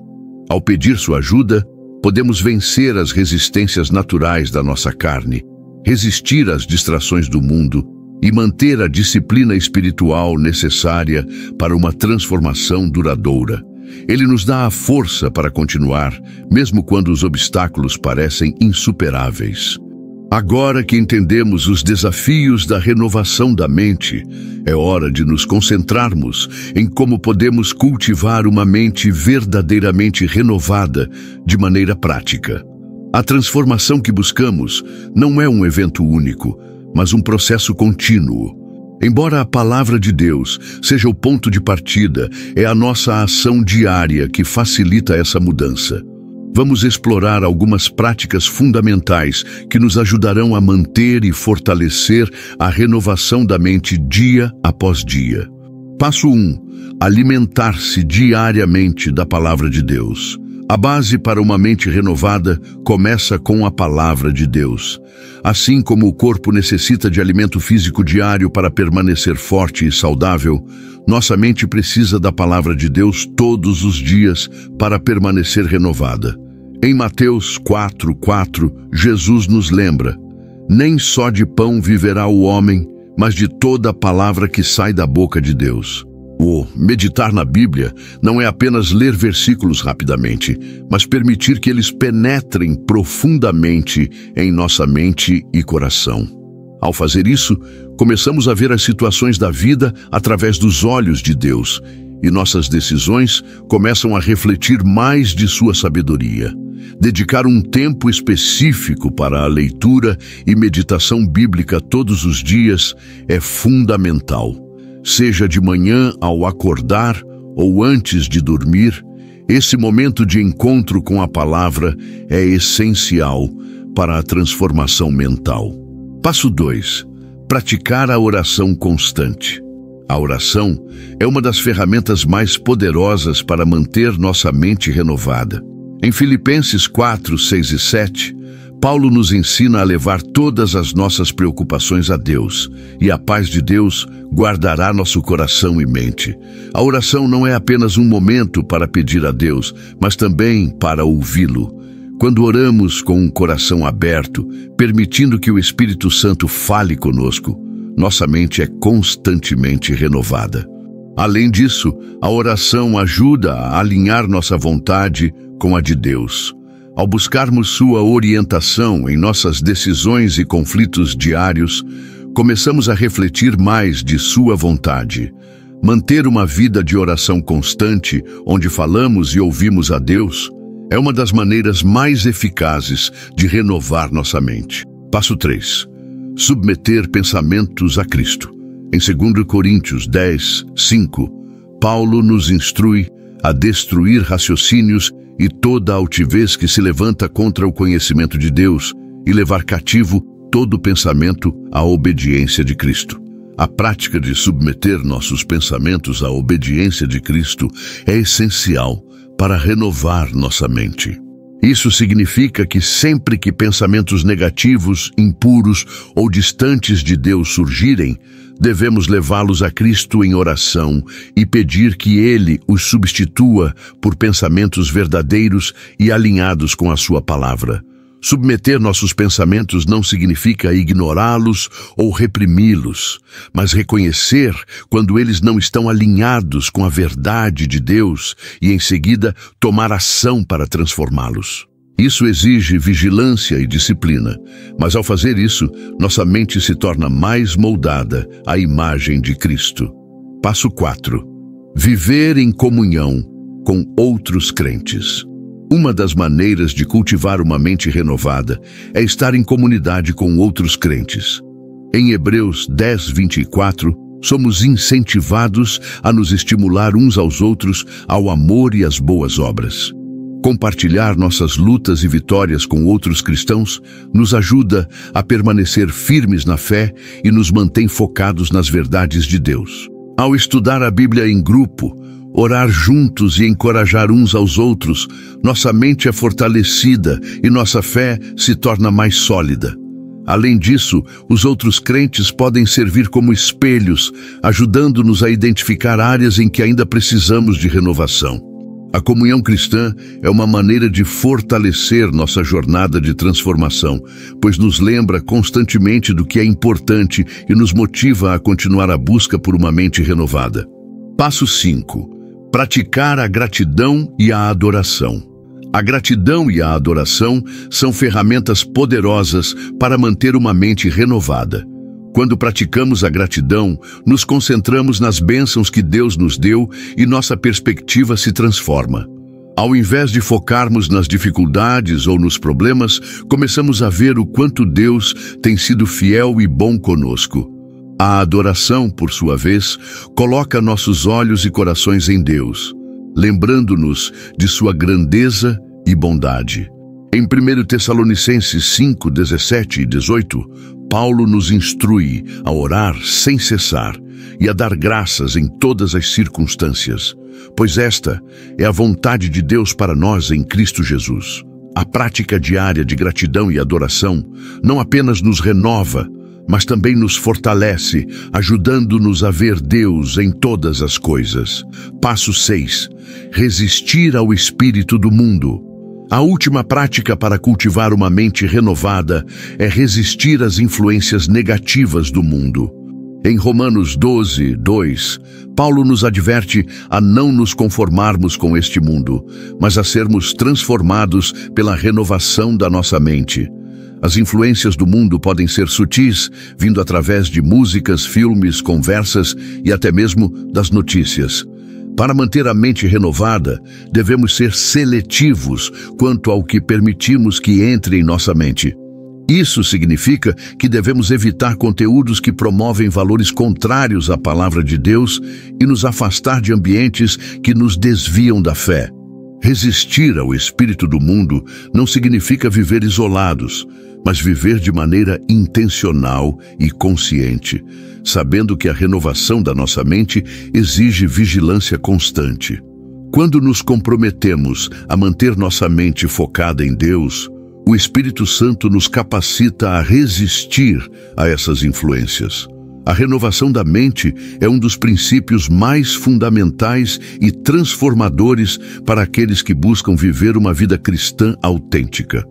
Ao pedir sua ajuda, podemos vencer as resistências naturais da nossa carne, resistir às distrações do mundo e manter a disciplina espiritual necessária para uma transformação duradoura. Ele nos dá a força para continuar, mesmo quando os obstáculos parecem insuperáveis. Agora que entendemos os desafios da renovação da mente, é hora de nos concentrarmos em como podemos cultivar uma mente verdadeiramente renovada de maneira prática. A transformação que buscamos não é um evento único, mas um processo contínuo. Embora a palavra de Deus seja o ponto de partida, é a nossa ação diária que facilita essa mudança. Vamos explorar algumas práticas fundamentais que nos ajudarão a manter e fortalecer a renovação da mente dia após dia. Passo 1. Alimentar-se diariamente da palavra de Deus. A base para uma mente renovada começa com a palavra de Deus. Assim como o corpo necessita de alimento físico diário para permanecer forte e saudável, nossa mente precisa da palavra de Deus todos os dias para permanecer renovada. Em Mateus 4:4, Jesus nos lembra: nem só de pão viverá o homem, mas de toda a palavra que sai da boca de Deus. O meditar na Bíblia não é apenas ler versículos rapidamente, mas permitir que eles penetrem profundamente em nossa mente e coração. Ao fazer isso, começamos a ver as situações da vida através dos olhos de Deus, e nossas decisões começam a refletir mais de sua sabedoria. Dedicar um tempo específico para a leitura e meditação bíblica todos os dias é fundamental. Seja de manhã ao acordar ou antes de dormir, esse momento de encontro com a palavra é essencial para a transformação mental. Passo 2. Praticar a oração constante. A oração é uma das ferramentas mais poderosas para manter nossa mente renovada. Em Filipenses 4, 6 e 7, Paulo nos ensina a levar todas as nossas preocupações a Deus, e a paz de Deus guardará nosso coração e mente. A oração não é apenas um momento para pedir a Deus, mas também para ouvi-lo. Quando oramos com um coração aberto, permitindo que o Espírito Santo fale conosco, nossa mente é constantemente renovada. Além disso, a oração ajuda a alinhar nossa vontade com a de Deus. Ao buscarmos sua orientação em nossas decisões e conflitos diários, começamos a refletir mais de sua vontade. Manter uma vida de oração constante, onde falamos e ouvimos a Deus, é uma das maneiras mais eficazes de renovar nossa mente. Passo 3. Submeter pensamentos a Cristo. Em 2 Coríntios 10, 5, Paulo nos instrui a destruir raciocínios e toda altivez que se levanta contra o conhecimento de Deus e levar cativo todo pensamento à obediência de Cristo. A prática de submeter nossos pensamentos à obediência de Cristo é essencial para renovar nossa mente. Isso significa que sempre que pensamentos negativos, impuros ou distantes de Deus surgirem, devemos levá-los a Cristo em oração e pedir que Ele os substitua por pensamentos verdadeiros e alinhados com a sua palavra. Submeter nossos pensamentos não significa ignorá-los ou reprimi-los, mas reconhecer quando eles não estão alinhados com a verdade de Deus e, em seguida, tomar ação para transformá-los. Isso exige vigilância e disciplina, mas ao fazer isso, nossa mente se torna mais moldada à imagem de Cristo. Passo 4. Viver em comunhão com outros crentes. Uma das maneiras de cultivar uma mente renovada é estar em comunidade com outros crentes. Em Hebreus 10, 24, somos incentivados a nos estimular uns aos outros ao amor e às boas obras. Compartilhar nossas lutas e vitórias com outros cristãos nos ajuda a permanecer firmes na fé e nos mantém focados nas verdades de Deus. Ao estudar a Bíblia em grupo, orar juntos e encorajar uns aos outros, nossa mente é fortalecida e nossa fé se torna mais sólida. Além disso, os outros crentes podem servir como espelhos, ajudando-nos a identificar áreas em que ainda precisamos de renovação. A comunhão cristã é uma maneira de fortalecer nossa jornada de transformação, pois nos lembra constantemente do que é importante e nos motiva a continuar a busca por uma mente renovada. Passo 5. Praticar a gratidão e a adoração. A gratidão e a adoração são ferramentas poderosas para manter uma mente renovada. Quando praticamos a gratidão, nos concentramos nas bênçãos que Deus nos deu e nossa perspectiva se transforma. Ao invés de focarmos nas dificuldades ou nos problemas, começamos a ver o quanto Deus tem sido fiel e bom conosco. A adoração, por sua vez, coloca nossos olhos e corações em Deus, lembrando-nos de sua grandeza e bondade. Em 1 Tessalonicenses 5, 17 e 18, Paulo nos instrui a orar sem cessar e a dar graças em todas as circunstâncias, pois esta é a vontade de Deus para nós em Cristo Jesus. A prática diária de gratidão e adoração não apenas nos renova, mas também nos fortalece, ajudando-nos a ver Deus em todas as coisas. Passo 6. Resistir ao espírito do mundo. A última prática para cultivar uma mente renovada é resistir às influências negativas do mundo. Em Romanos 12, 2, Paulo nos adverte a não nos conformarmos com este mundo, mas a sermos transformados pela renovação da nossa mente. As influências do mundo podem ser sutis, vindo através de músicas, filmes, conversas e até mesmo das notícias. Para manter a mente renovada, devemos ser seletivos quanto ao que permitimos que entre em nossa mente. Isso significa que devemos evitar conteúdos que promovem valores contrários à palavra de Deus e nos afastar de ambientes que nos desviam da fé. Resistir ao espírito do mundo não significa viver isolados, mas viver de maneira intencional e consciente, sabendo que a renovação da nossa mente exige vigilância constante. Quando nos comprometemos a manter nossa mente focada em Deus, o Espírito Santo nos capacita a resistir a essas influências. A renovação da mente é um dos princípios mais fundamentais e transformadores para aqueles que buscam viver uma vida cristã autêntica.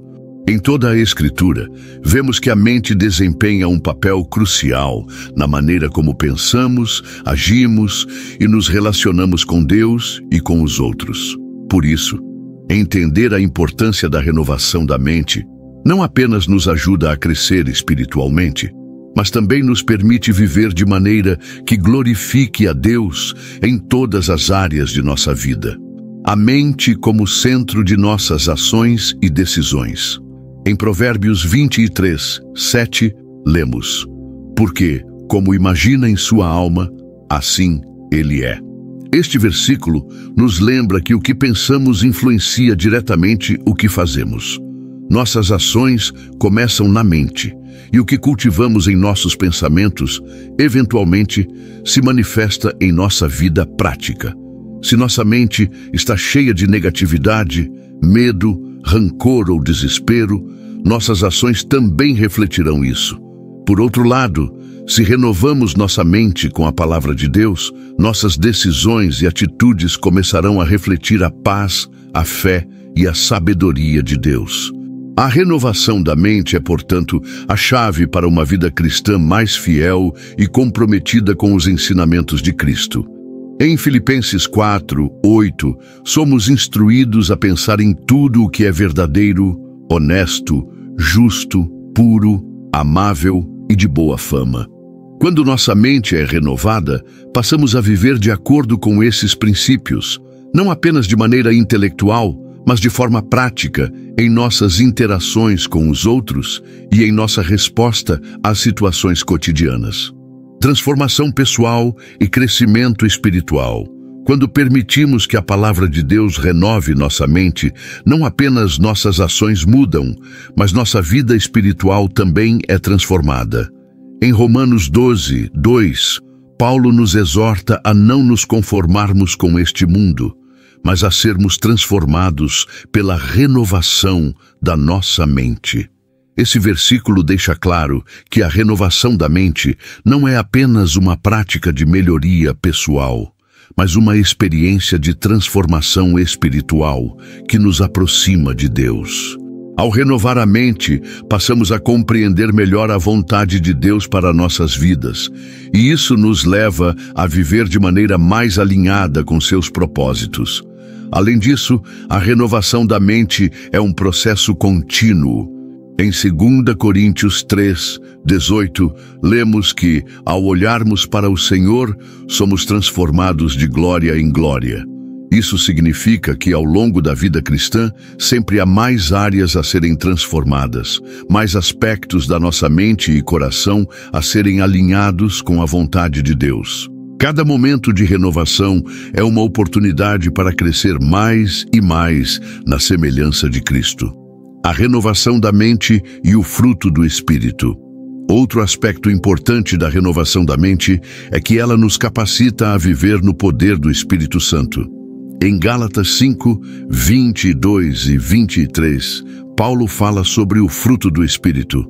Em toda a Escritura, vemos que a mente desempenha um papel crucial na maneira como pensamos, agimos e nos relacionamos com Deus e com os outros. Por isso, entender a importância da renovação da mente não apenas nos ajuda a crescer espiritualmente, mas também nos permite viver de maneira que glorifique a Deus em todas as áreas de nossa vida. A mente como centro de nossas ações e decisões. Em Provérbios 23, 7, lemos: Porque, como imagina em sua alma, assim ele é. Este versículo nos lembra que o que pensamos influencia diretamente o que fazemos. Nossas ações começam na mente, e o que cultivamos em nossos pensamentos, eventualmente, se manifesta em nossa vida prática. Se nossa mente está cheia de negatividade, medo, rancor ou desespero, nossas ações também refletirão isso. Por outro lado, se renovamos nossa mente com a palavra de Deus, nossas decisões e atitudes começarão a refletir a paz, a fé e a sabedoria de Deus. A renovação da mente é, portanto, a chave para uma vida cristã mais fiel e comprometida com os ensinamentos de Cristo. Em Filipenses 4, 8, somos instruídos a pensar em tudo o que é verdadeiro, honesto, justo, puro, amável e de boa fama. Quando nossa mente é renovada, passamos a viver de acordo com esses princípios, não apenas de maneira intelectual, mas de forma prática, em nossas interações com os outros e em nossa resposta às situações cotidianas. Transformação pessoal e crescimento espiritual. Quando permitimos que a palavra de Deus renove nossa mente, não apenas nossas ações mudam, mas nossa vida espiritual também é transformada. Em Romanos 12, 2, Paulo nos exorta a não nos conformarmos com este mundo, mas a sermos transformados pela renovação da nossa mente. Esse versículo deixa claro que a renovação da mente não é apenas uma prática de melhoria pessoal, mas uma experiência de transformação espiritual que nos aproxima de Deus. Ao renovar a mente, passamos a compreender melhor a vontade de Deus para nossas vidas, e isso nos leva a viver de maneira mais alinhada com seus propósitos. Além disso, a renovação da mente é um processo contínuo. Em 2 Coríntios 3, 18, lemos que, ao olharmos para o Senhor, somos transformados de glória em glória. Isso significa que, ao longo da vida cristã, sempre há mais áreas a serem transformadas, mais aspectos da nossa mente e coração a serem alinhados com a vontade de Deus. Cada momento de renovação é uma oportunidade para crescer mais e mais na semelhança de Cristo. A renovação da mente e o fruto do Espírito. Outro aspecto importante da renovação da mente é que ela nos capacita a viver no poder do Espírito Santo. Em Gálatas 5, 22 e 23, Paulo fala sobre o fruto do Espírito.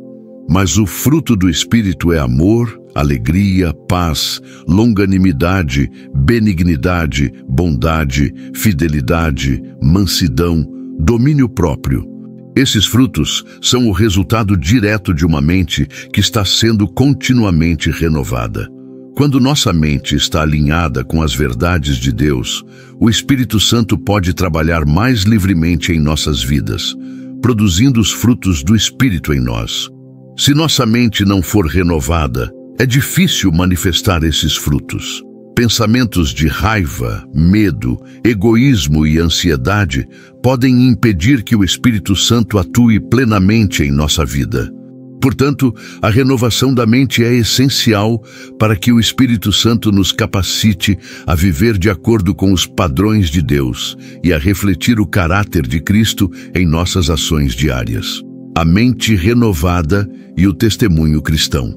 Mas o fruto do Espírito é amor, alegria, paz, longanimidade, benignidade, bondade, fidelidade, mansidão, domínio próprio. Esses frutos são o resultado direto de uma mente que está sendo continuamente renovada. Quando nossa mente está alinhada com as verdades de Deus, o Espírito Santo pode trabalhar mais livremente em nossas vidas, produzindo os frutos do Espírito em nós. Se nossa mente não for renovada, é difícil manifestar esses frutos. Pensamentos de raiva, medo, egoísmo e ansiedade podem impedir que o Espírito Santo atue plenamente em nossa vida. Portanto, a renovação da mente é essencial para que o Espírito Santo nos capacite a viver de acordo com os padrões de Deus e a refletir o caráter de Cristo em nossas ações diárias. A mente renovada e o testemunho cristão.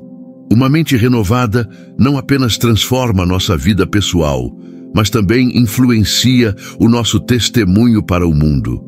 Uma mente renovada não apenas transforma nossa vida pessoal, mas também influencia o nosso testemunho para o mundo.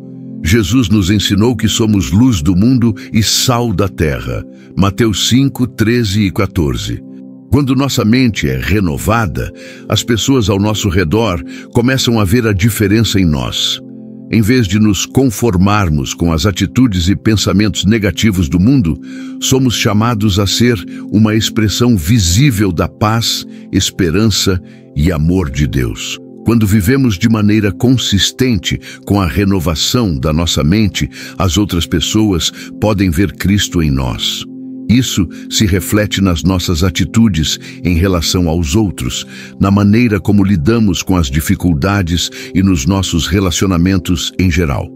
Jesus nos ensinou que somos luz do mundo e sal da terra. Mateus 5, 13 e 14. Quando nossa mente é renovada, as pessoas ao nosso redor começam a ver a diferença em nós. Em vez de nos conformarmos com as atitudes e pensamentos negativos do mundo, somos chamados a ser uma expressão visível da paz, esperança e amor de Deus. Quando vivemos de maneira consistente com a renovação da nossa mente, as outras pessoas podem ver Cristo em nós. Isso se reflete nas nossas atitudes em relação aos outros, na maneira como lidamos com as dificuldades e nos nossos relacionamentos em geral.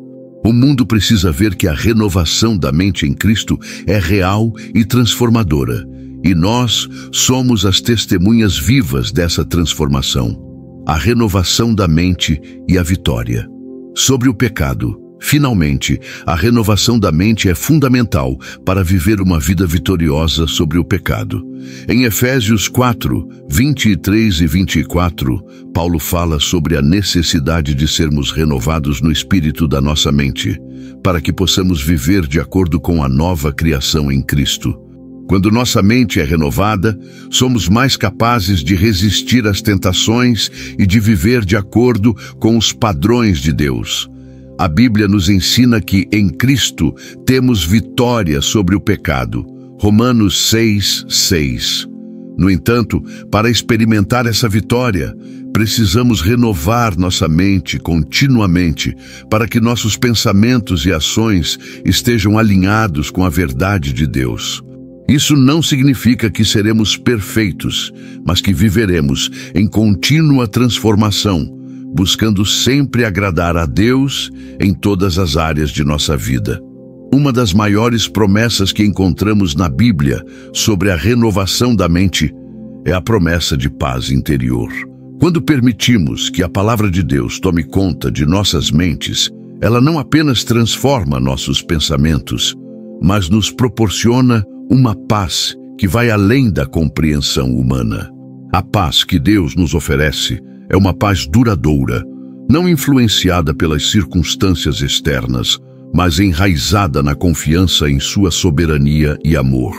O mundo precisa ver que a renovação da mente em Cristo é real e transformadora, e nós somos as testemunhas vivas dessa transformação. A renovação da mente e a vitória. Sobre o pecado. Finalmente, a renovação da mente é fundamental para viver uma vida vitoriosa sobre o pecado. Em Efésios 4, 23 e 24, Paulo fala sobre a necessidade de sermos renovados no espírito da nossa mente, para que possamos viver de acordo com a nova criação em Cristo. Quando nossa mente é renovada, somos mais capazes de resistir às tentações e de viver de acordo com os padrões de Deus. A Bíblia nos ensina que, em Cristo, temos vitória sobre o pecado. Romanos 6, 6. No entanto, para experimentar essa vitória, precisamos renovar nossa mente continuamente para que nossos pensamentos e ações estejam alinhados com a verdade de Deus. Isso não significa que seremos perfeitos, mas que viveremos em contínua transformação, buscando sempre agradar a Deus em todas as áreas de nossa vida. Uma das maiores promessas que encontramos na Bíblia sobre a renovação da mente é a promessa de paz interior. Quando permitimos que a palavra de Deus tome conta de nossas mentes, ela não apenas transforma nossos pensamentos, mas nos proporciona uma paz que vai além da compreensão humana. A paz que Deus nos oferece é uma paz duradoura, não influenciada pelas circunstâncias externas, mas enraizada na confiança em sua soberania e amor.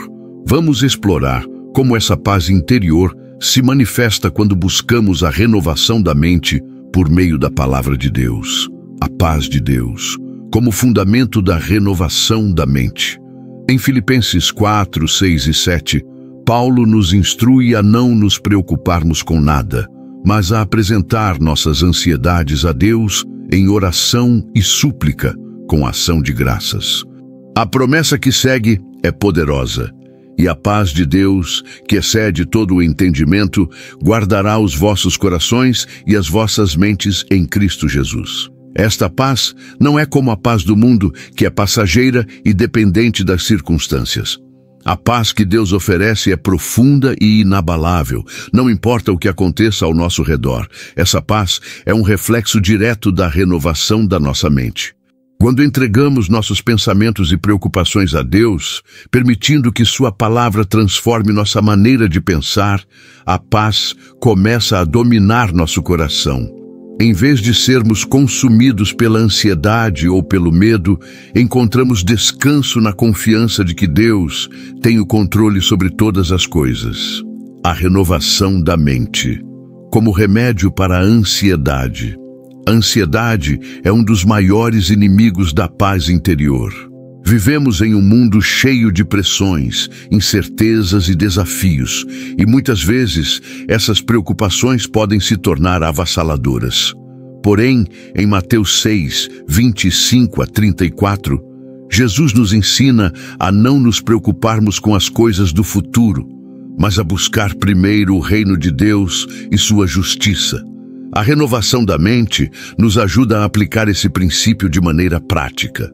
Vamos explorar como essa paz interior se manifesta quando buscamos a renovação da mente por meio da palavra de Deus. A paz de Deus, como fundamento da renovação da mente. Em Filipenses 4, 6 e 7, Paulo nos instrui a não nos preocuparmos com nada, mas a apresentar nossas ansiedades a Deus em oração e súplica, com ação de graças. A promessa que segue é poderosa, e a paz de Deus, que excede todo o entendimento, guardará os vossos corações e as vossas mentes em Cristo Jesus. Esta paz não é como a paz do mundo, que é passageira e dependente das circunstâncias. A paz que Deus oferece é profunda e inabalável, não importa o que aconteça ao nosso redor. Essa paz é um reflexo direto da renovação da nossa mente. Quando entregamos nossos pensamentos e preocupações a Deus, permitindo que Sua palavra transforme nossa maneira de pensar, a paz começa a dominar nosso coração. Em vez de sermos consumidos pela ansiedade ou pelo medo, encontramos descanso na confiança de que Deus tem o controle sobre todas as coisas. A renovação da mente, como remédio para a ansiedade. A ansiedade é um dos maiores inimigos da paz interior. Vivemos em um mundo cheio de pressões, incertezas e desafios, e muitas vezes essas preocupações podem se tornar avassaladoras. Porém, em Mateus 6, 25 a 34, Jesus nos ensina a não nos preocuparmos com as coisas do futuro, mas a buscar primeiro o reino de Deus e sua justiça. A renovação da mente nos ajuda a aplicar esse princípio de maneira prática.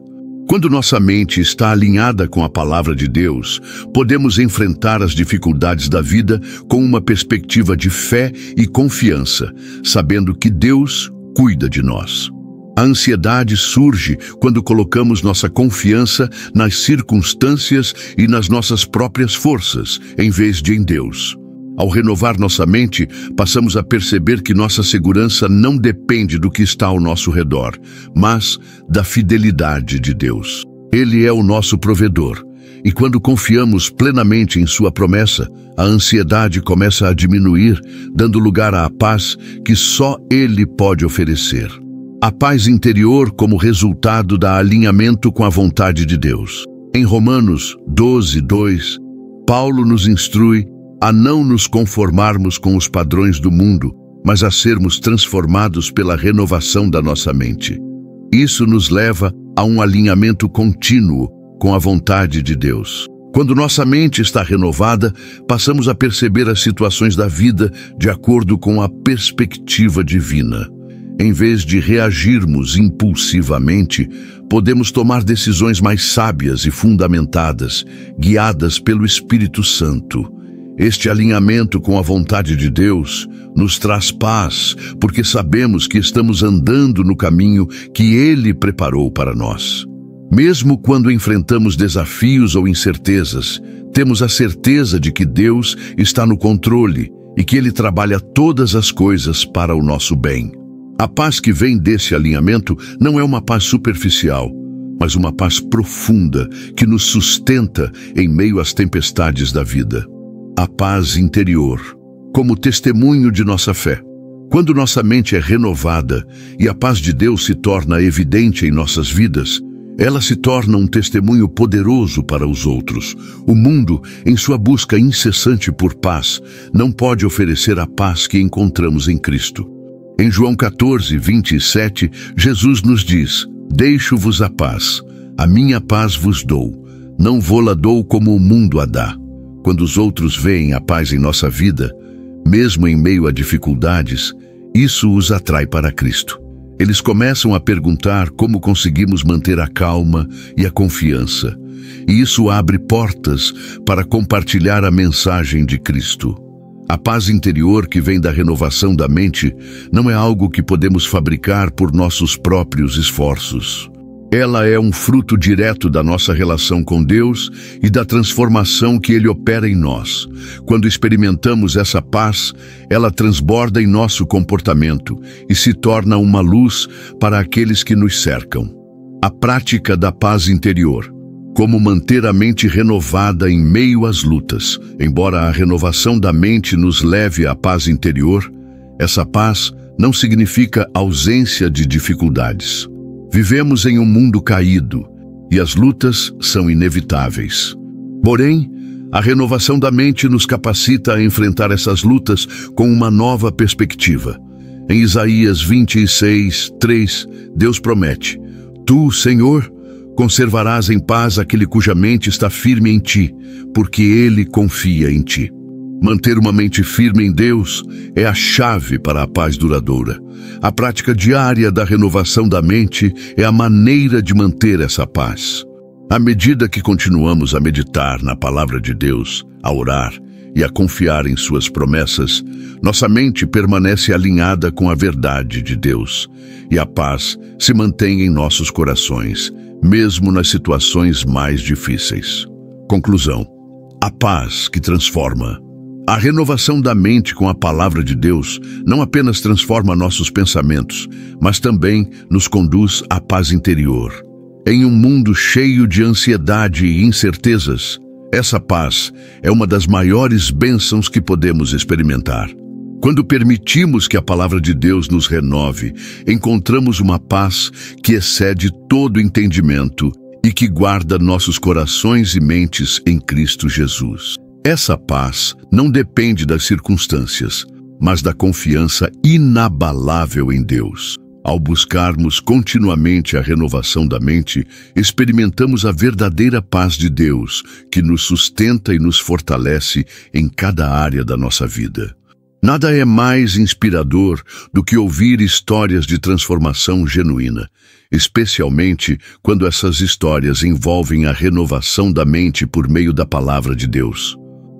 Quando nossa mente está alinhada com a palavra de Deus, podemos enfrentar as dificuldades da vida com uma perspectiva de fé e confiança, sabendo que Deus cuida de nós. A ansiedade surge quando colocamos nossa confiança nas circunstâncias e nas nossas próprias forças, em vez de em Deus. Ao renovar nossa mente, passamos a perceber que nossa segurança não depende do que está ao nosso redor, mas da fidelidade de Deus. Ele é o nosso provedor, e quando confiamos plenamente em sua promessa, a ansiedade começa a diminuir, dando lugar à paz que só Ele pode oferecer. A paz interior como resultado da alinhamento com a vontade de Deus. Em Romanos 12:2, Paulo nos instrui a não nos conformarmos com os padrões do mundo, mas a sermos transformados pela renovação da nossa mente. Isso nos leva a um alinhamento contínuo com a vontade de Deus. Quando nossa mente está renovada, passamos a perceber as situações da vida de acordo com a perspectiva divina. Em vez de reagirmos impulsivamente, podemos tomar decisões mais sábias e fundamentadas, guiadas pelo Espírito Santo. Este alinhamento com a vontade de Deus nos traz paz, porque sabemos que estamos andando no caminho que Ele preparou para nós. Mesmo quando enfrentamos desafios ou incertezas, temos a certeza de que Deus está no controle e que Ele trabalha todas as coisas para o nosso bem. A paz que vem desse alinhamento não é uma paz superficial, mas uma paz profunda que nos sustenta em meio às tempestades da vida. A paz interior, como testemunho de nossa fé. Quando nossa mente é renovada e a paz de Deus se torna evidente em nossas vidas, ela se torna um testemunho poderoso para os outros. O mundo, em sua busca incessante por paz, não pode oferecer a paz que encontramos em Cristo. Em João 14:27, Jesus nos diz: "Deixo-vos a paz, a minha paz vos dou, não vô-la dou como o mundo a dá." Quando os outros veem a paz em nossa vida, mesmo em meio a dificuldades, isso os atrai para Cristo. Eles começam a perguntar como conseguimos manter a calma e a confiança, e isso abre portas para compartilhar a mensagem de Cristo. A paz interior que vem da renovação da mente não é algo que podemos fabricar por nossos próprios esforços. Ela é um fruto direto da nossa relação com Deus e da transformação que Ele opera em nós. Quando experimentamos essa paz, ela transborda em nosso comportamento e se torna uma luz para aqueles que nos cercam. A prática da paz interior. Como manter a mente renovada em meio às lutas. Embora a renovação da mente nos leve à paz interior, essa paz não significa ausência de dificuldades. Vivemos em um mundo caído e as lutas são inevitáveis. Porém, a renovação da mente nos capacita a enfrentar essas lutas com uma nova perspectiva. Em Isaías 26:3, Deus promete: "Tu, Senhor, conservarás em paz aquele cuja mente está firme em ti, porque ele confia em ti." Manter uma mente firme em Deus é a chave para a paz duradoura. A prática diária da renovação da mente é a maneira de manter essa paz. À medida que continuamos a meditar na palavra de Deus, a orar e a confiar em suas promessas, nossa mente permanece alinhada com a verdade de Deus e a paz se mantém em nossos corações, mesmo nas situações mais difíceis. Conclusão: a paz que transforma. A renovação da mente com a palavra de Deus não apenas transforma nossos pensamentos, mas também nos conduz à paz interior. Em um mundo cheio de ansiedade e incertezas, essa paz é uma das maiores bênçãos que podemos experimentar. Quando permitimos que a palavra de Deus nos renove, encontramos uma paz que excede todo entendimento e que guarda nossos corações e mentes em Cristo Jesus. Essa paz não depende das circunstâncias, mas da confiança inabalável em Deus. Ao buscarmos continuamente a renovação da mente, experimentamos a verdadeira paz de Deus, que nos sustenta e nos fortalece em cada área da nossa vida. Nada é mais inspirador do que ouvir histórias de transformação genuína, especialmente quando essas histórias envolvem a renovação da mente por meio da palavra de Deus.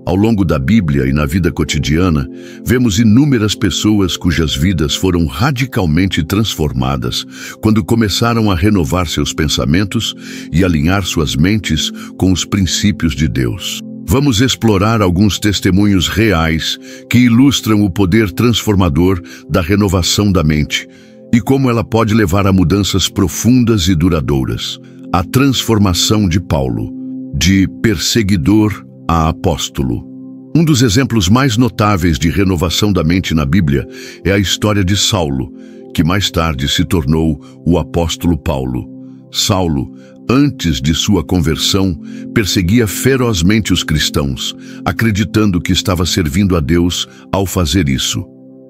Ao longo da Bíblia e na vida cotidiana, vemos inúmeras pessoas cujas vidas foram radicalmente transformadas quando começaram a renovar seus pensamentos e alinhar suas mentes com os princípios de Deus. Vamos explorar alguns testemunhos reais que ilustram o poder transformador da renovação da mente e como ela pode levar a mudanças profundas e duradouras. A transformação de Paulo, de perseguidor a apóstolo. Um dos exemplos mais notáveis de renovação da mente na Bíblia é a história de Saulo, que mais tarde se tornou o apóstolo Paulo. Saulo, antes de sua conversão, perseguia ferozmente os cristãos, acreditando que estava servindo a Deus ao fazer isso.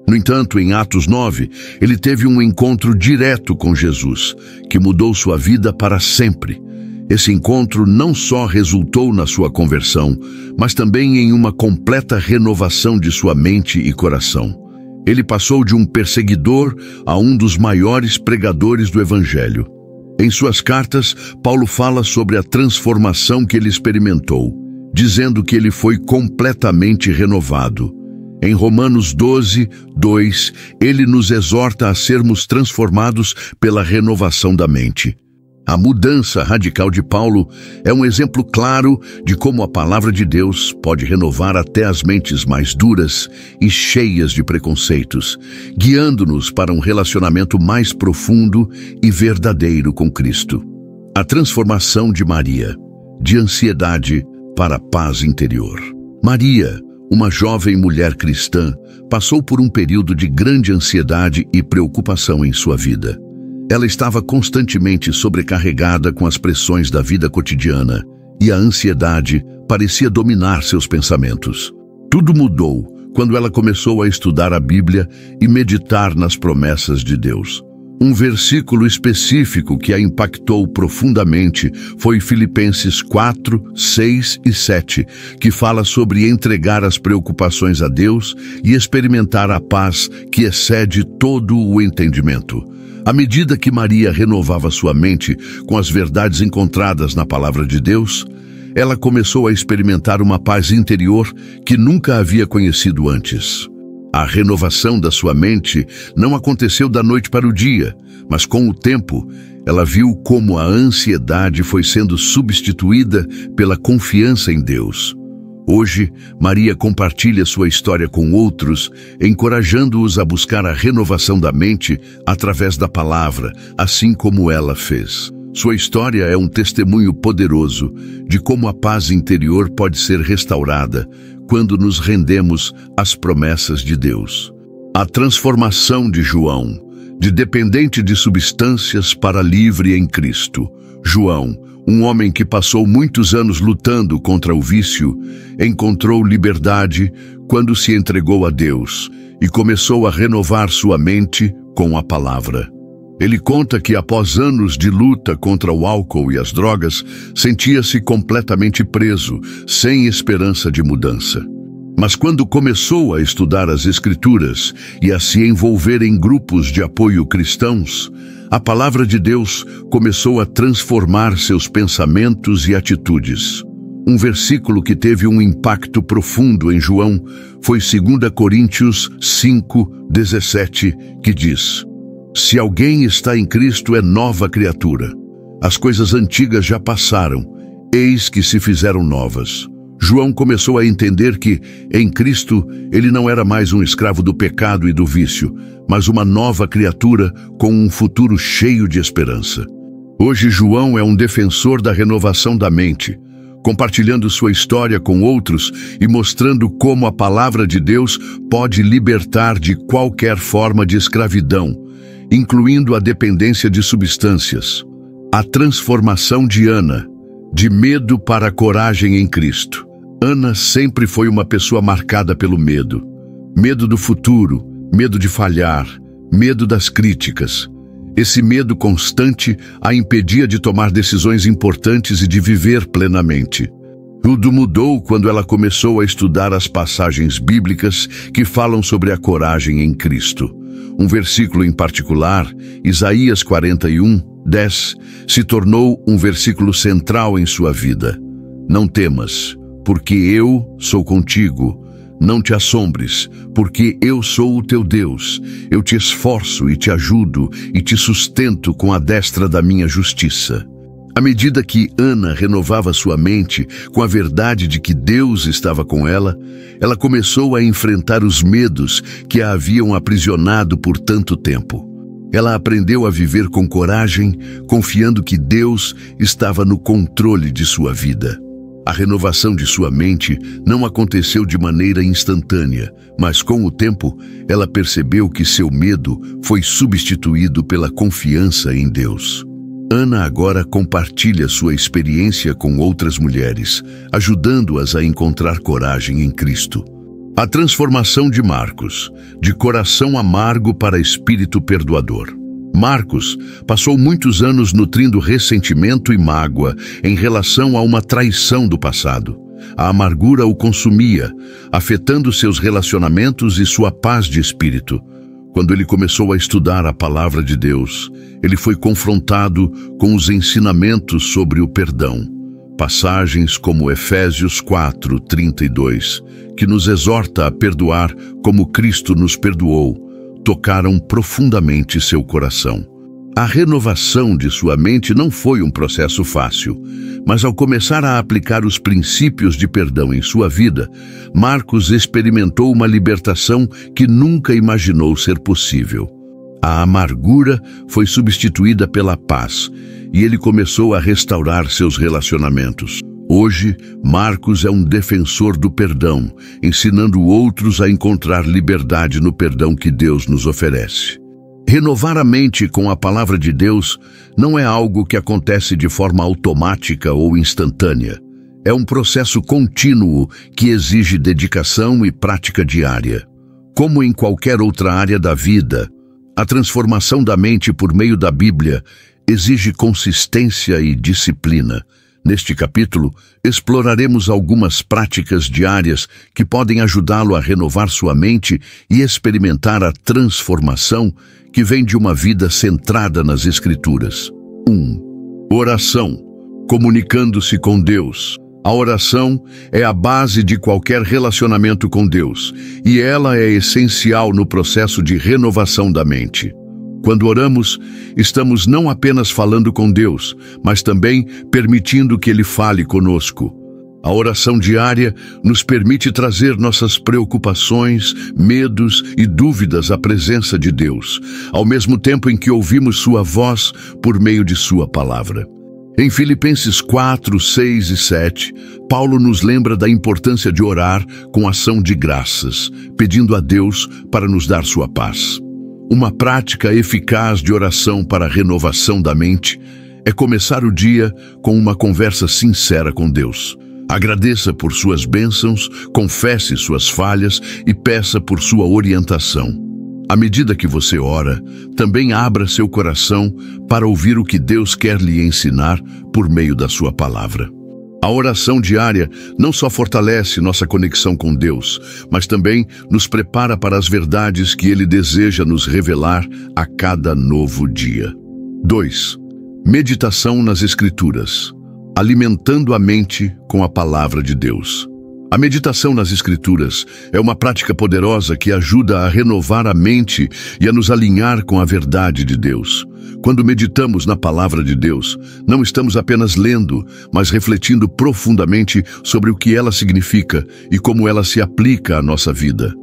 No entanto, em Atos 9, ele teve um encontro direto com Jesus, que mudou sua vida para sempre. Esse encontro não só resultou na sua conversão, mas também em uma completa renovação de sua mente e coração. Ele passou de um perseguidor a um dos maiores pregadores do Evangelho. Em suas cartas, Paulo fala sobre a transformação que ele experimentou, dizendo que ele foi completamente renovado. Em Romanos 12, 2, ele nos exorta a sermos transformados pela renovação da mente. A mudança radical de Paulo é um exemplo claro de como a palavra de Deus pode renovar até as mentes mais duras e cheias de preconceitos, guiando-nos para um relacionamento mais profundo e verdadeiro com Cristo. A transformação de Maria, de ansiedade para paz interior. Maria, uma jovem mulher cristã, passou por um período de grande ansiedade e preocupação em sua vida. Ela estava constantemente sobrecarregada com as pressões da vida cotidiana e a ansiedade parecia dominar seus pensamentos. Tudo mudou quando ela começou a estudar a Bíblia e meditar nas promessas de Deus. Um versículo específico que a impactou profundamente foi Filipenses 4, 6 e 7, que fala sobre entregar as preocupações a Deus e experimentar a paz que excede todo o entendimento. À medida que Maria renovava sua mente com as verdades encontradas na palavra de Deus, ela começou a experimentar uma paz interior que nunca havia conhecido antes. A renovação da sua mente não aconteceu da noite para o dia, mas com o tempo, ela viu como a ansiedade foi sendo substituída pela confiança em Deus. Hoje, Maria compartilha sua história com outros, encorajando-os a buscar a renovação da mente através da palavra, assim como ela fez. Sua história é um testemunho poderoso de como a paz interior pode ser restaurada quando nos rendemos às promessas de Deus. A transformação de João, de dependente de substâncias para livre em Cristo. João, um homem que passou muitos anos lutando contra o vício, encontrou liberdade quando se entregou a Deus e começou a renovar sua mente com a palavra. Ele conta que após anos de luta contra o álcool e as drogas, sentia-se completamente preso, sem esperança de mudança. Mas quando começou a estudar as Escrituras e a se envolver em grupos de apoio cristãos, a palavra de Deus começou a transformar seus pensamentos e atitudes. Um versículo que teve um impacto profundo em João foi 2 Coríntios 5, 17, que diz: Se alguém está em Cristo é nova criatura. As coisas antigas já passaram, eis que se fizeram novas. João começou a entender que, em Cristo, ele não era mais um escravo do pecado e do vício, mas uma nova criatura com um futuro cheio de esperança. Hoje, João é um defensor da renovação da mente, compartilhando sua história com outros e mostrando como a palavra de Deus pode libertar de qualquer forma de escravidão, incluindo a dependência de substâncias. A transformação de Ana, de medo para a coragem em Cristo. Ana sempre foi uma pessoa marcada pelo medo. Medo do futuro, medo de falhar, medo das críticas. Esse medo constante a impedia de tomar decisões importantes e de viver plenamente. Tudo mudou quando ela começou a estudar as passagens bíblicas que falam sobre a coragem em Cristo. Um versículo em particular, Isaías 41, 10, se tornou um versículo central em sua vida. Não temas, porque eu sou contigo. Não te assombres, porque eu sou o teu Deus. Eu te esforço e te ajudo e te sustento com a destra da minha justiça. À medida que Ana renovava sua mente com a verdade de que Deus estava com ela, ela começou a enfrentar os medos que a haviam aprisionado por tanto tempo. Ela aprendeu a viver com coragem, confiando que Deus estava no controle de sua vida. A renovação de sua mente não aconteceu de maneira instantânea, mas com o tempo ela percebeu que seu medo foi substituído pela confiança em Deus. Ana agora compartilha sua experiência com outras mulheres, ajudando-as a encontrar coragem em Cristo. A transformação de Marcos, de coração amargo para espírito perdoador. Marcos passou muitos anos nutrindo ressentimento e mágoa em relação a uma traição do passado. A amargura o consumia, afetando seus relacionamentos e sua paz de espírito. Quando ele começou a estudar a palavra de Deus, ele foi confrontado com os ensinamentos sobre o perdão. Passagens como Efésios 4:32, que nos exorta a perdoar como Cristo nos perdoou, tocaram profundamente seu coração. A renovação de sua mente não foi um processo fácil, mas ao começar a aplicar os princípios de perdão em sua vida, Marcos experimentou uma libertação que nunca imaginou ser possível. A amargura foi substituída pela paz, e ele começou a restaurar seus relacionamentos. Hoje, Marcos é um defensor do perdão, ensinando outros a encontrar liberdade no perdão que Deus nos oferece. Renovar a mente com a palavra de Deus não é algo que acontece de forma automática ou instantânea. É um processo contínuo que exige dedicação e prática diária. Como em qualquer outra área da vida, a transformação da mente por meio da Bíblia exige consistência e disciplina. Neste capítulo, exploraremos algumas práticas diárias que podem ajudá-lo a renovar sua mente e experimentar a transformação que vem de uma vida centrada nas Escrituras. 1. Oração. Comunicando-se com Deus. A oração é a base de qualquer relacionamento com Deus, e ela é essencial no processo de renovação da mente. Quando oramos, estamos não apenas falando com Deus, mas também permitindo que Ele fale conosco. A oração diária nos permite trazer nossas preocupações, medos e dúvidas à presença de Deus, ao mesmo tempo em que ouvimos sua voz por meio de sua palavra. Em Filipenses 4, 6 e 7, Paulo nos lembra da importância de orar com ação de graças, pedindo a Deus para nos dar sua paz. Uma prática eficaz de oração para a renovação da mente é começar o dia com uma conversa sincera com Deus. Agradeça por suas bênçãos, confesse suas falhas e peça por sua orientação. À medida que você ora, também abra seu coração para ouvir o que Deus quer lhe ensinar por meio da sua palavra. A oração diária não só fortalece nossa conexão com Deus, mas também nos prepara para as verdades que Ele deseja nos revelar a cada novo dia. 2. Meditação nas Escrituras. Alimentando a mente com a palavra de Deus. A meditação nas Escrituras é uma prática poderosa que ajuda a renovar a mente e a nos alinhar com a verdade de Deus. Quando meditamos na palavra de Deus, não estamos apenas lendo, mas refletindo profundamente sobre o que ela significa e como ela se aplica à nossa vida.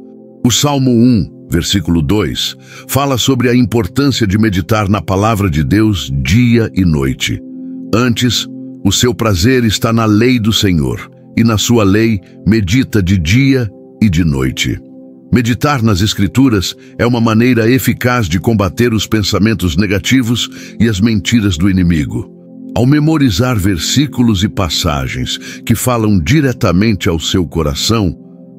O Salmo 1, versículo 2, fala sobre a importância de meditar na palavra de Deus dia e noite. Antes, o seu prazer está na lei do Senhor, e na sua lei medita de dia e de noite. Meditar nas Escrituras é uma maneira eficaz de combater os pensamentos negativos e as mentiras do inimigo. Ao memorizar versículos e passagens que falam diretamente ao seu coração,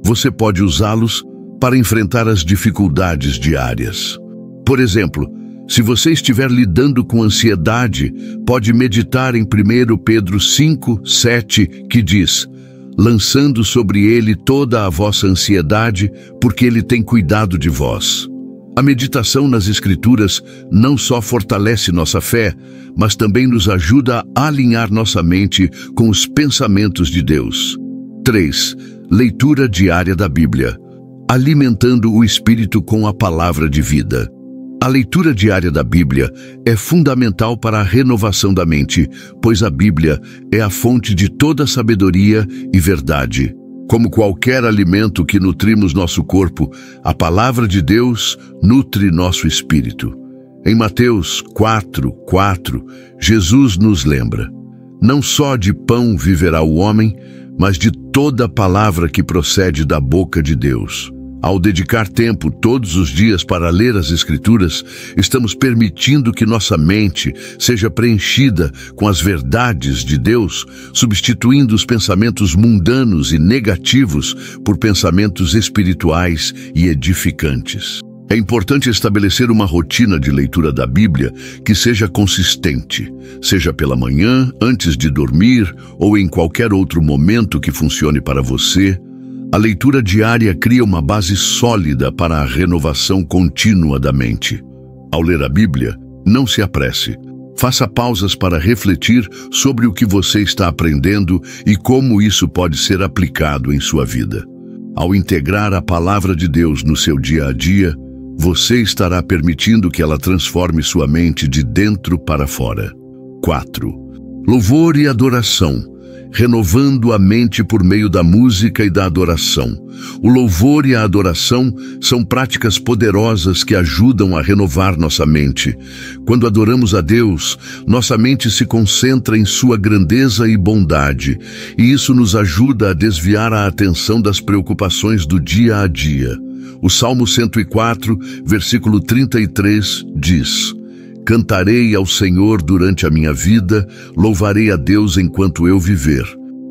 você pode usá-los para enfrentar as dificuldades diárias. Por exemplo, se você estiver lidando com ansiedade, pode meditar em 1 Pedro 5, 7, que diz: lançando sobre ele toda a vossa ansiedade, porque ele tem cuidado de vós. A meditação nas Escrituras não só fortalece nossa fé, mas também nos ajuda a alinhar nossa mente com os pensamentos de Deus. 3. Leitura diária da Bíblia. Alimentando o espírito com a palavra de vida. A leitura diária da Bíblia é fundamental para a renovação da mente, pois a Bíblia é a fonte de toda sabedoria e verdade. Como qualquer alimento que nutrimos nosso corpo, a palavra de Deus nutre nosso espírito. Em Mateus 4:4, Jesus nos lembra: não só de pão viverá o homem, mas de toda palavra que procede da boca de Deus. Ao dedicar tempo todos os dias para ler as Escrituras, estamos permitindo que nossa mente seja preenchida com as verdades de Deus, substituindo os pensamentos mundanos e negativos por pensamentos espirituais e edificantes. É importante estabelecer uma rotina de leitura da Bíblia que seja consistente, seja pela manhã, antes de dormir ou em qualquer outro momento que funcione para você. A leitura diária cria uma base sólida para a renovação contínua da mente. Ao ler a Bíblia, não se apresse. Faça pausas para refletir sobre o que você está aprendendo e como isso pode ser aplicado em sua vida. Ao integrar a palavra de Deus no seu dia a dia, você estará permitindo que ela transforme sua mente de dentro para fora. 4. Louvor e adoração. Renovando a mente por meio da música e da adoração. O louvor e a adoração são práticas poderosas que ajudam a renovar nossa mente. Quando adoramos a Deus, nossa mente se concentra em sua grandeza e bondade, e isso nos ajuda a desviar a atenção das preocupações do dia a dia. O Salmo 104, versículo 33, diz: cantarei ao Senhor durante a minha vida, louvarei a Deus enquanto eu viver.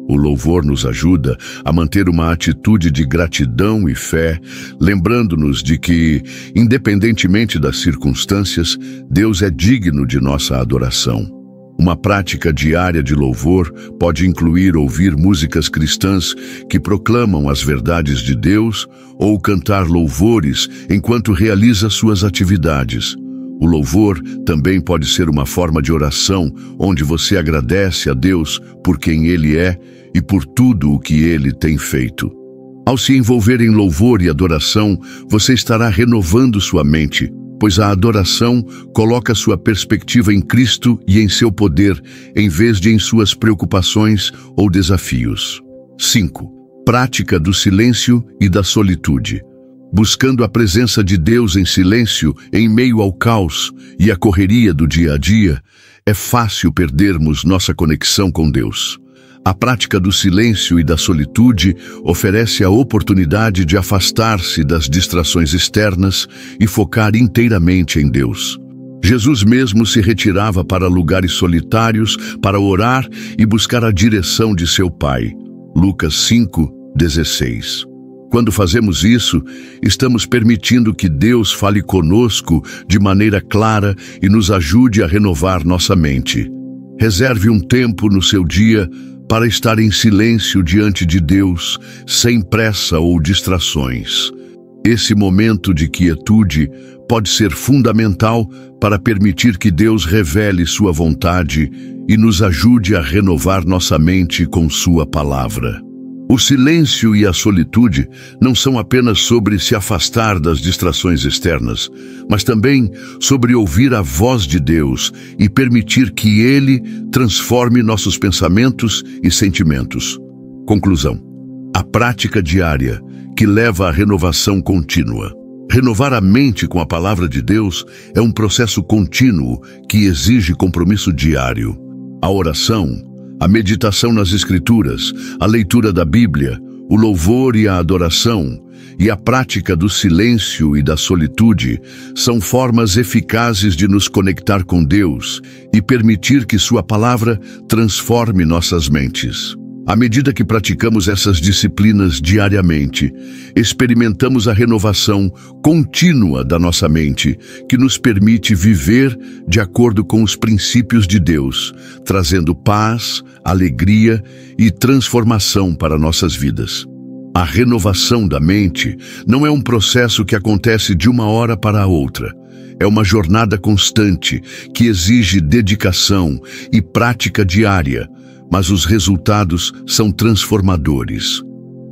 O louvor nos ajuda a manter uma atitude de gratidão e fé, lembrando-nos de que, independentemente das circunstâncias, Deus é digno de nossa adoração. Uma prática diária de louvor pode incluir ouvir músicas cristãs que proclamam as verdades de Deus ou cantar louvores enquanto realiza suas atividades. O louvor também pode ser uma forma de oração, onde você agradece a Deus por quem Ele é e por tudo o que Ele tem feito. Ao se envolver em louvor e adoração, você estará renovando sua mente, pois a adoração coloca sua perspectiva em Cristo e em seu poder, em vez de em suas preocupações ou desafios. 5. Prática do silêncio e da solitude. Buscando a presença de Deus em silêncio, em meio ao caos e à correria do dia a dia, é fácil perdermos nossa conexão com Deus. A prática do silêncio e da solitude oferece a oportunidade de afastar-se das distrações externas e focar inteiramente em Deus. Jesus mesmo se retirava para lugares solitários para orar e buscar a direção de seu Pai. Lucas 5:16. Quando fazemos isso, estamos permitindo que Deus fale conosco de maneira clara e nos ajude a renovar nossa mente. Reserve um tempo no seu dia para estar em silêncio diante de Deus, sem pressa ou distrações. Esse momento de quietude pode ser fundamental para permitir que Deus revele sua vontade e nos ajude a renovar nossa mente com sua palavra. O silêncio e a solitude não são apenas sobre se afastar das distrações externas, mas também sobre ouvir a voz de Deus e permitir que Ele transforme nossos pensamentos e sentimentos. Conclusão: a prática diária que leva à renovação contínua. Renovar a mente com a palavra de Deus é um processo contínuo que exige compromisso diário. A oração, a meditação nas Escrituras, a leitura da Bíblia, o louvor e a adoração, e a prática do silêncio e da solitude são formas eficazes de nos conectar com Deus e permitir que Sua palavra transforme nossas mentes. À medida que praticamos essas disciplinas diariamente, experimentamos a renovação contínua da nossa mente, que nos permite viver de acordo com os princípios de Deus, trazendo paz, alegria e transformação para nossas vidas. A renovação da mente não é um processo que acontece de uma hora para a outra. É uma jornada constante que exige dedicação e prática diária, mas os resultados são transformadores.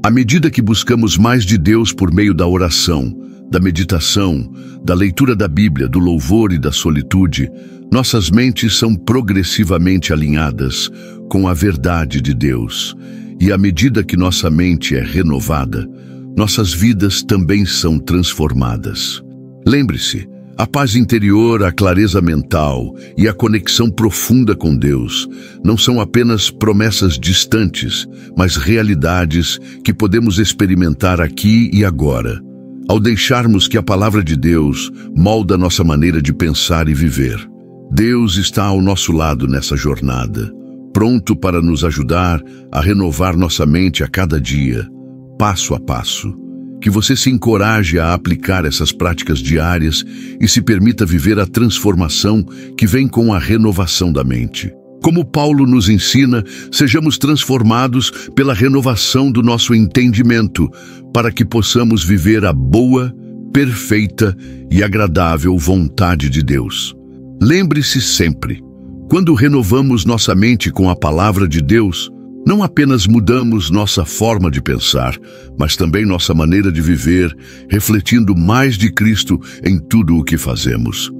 À medida que buscamos mais de Deus por meio da oração, da meditação, da leitura da Bíblia, do louvor e da solitude, nossas mentes são progressivamente alinhadas com a verdade de Deus. E à medida que nossa mente é renovada, nossas vidas também são transformadas. Lembre-se, a paz interior, a clareza mental e a conexão profunda com Deus não são apenas promessas distantes, mas realidades que podemos experimentar aqui e agora, ao deixarmos que a palavra de Deus molda nossa maneira de pensar e viver. Deus está ao nosso lado nessa jornada, pronto para nos ajudar a renovar nossa mente a cada dia, passo a passo. Que você se encoraje a aplicar essas práticas diárias e se permita viver a transformação que vem com a renovação da mente. Como Paulo nos ensina, sejamos transformados pela renovação do nosso entendimento, para que possamos viver a boa, perfeita e agradável vontade de Deus. Lembre-se sempre, quando renovamos nossa mente com a palavra de Deus, não apenas mudamos nossa forma de pensar, mas também nossa maneira de viver, refletindo mais de Cristo em tudo o que fazemos.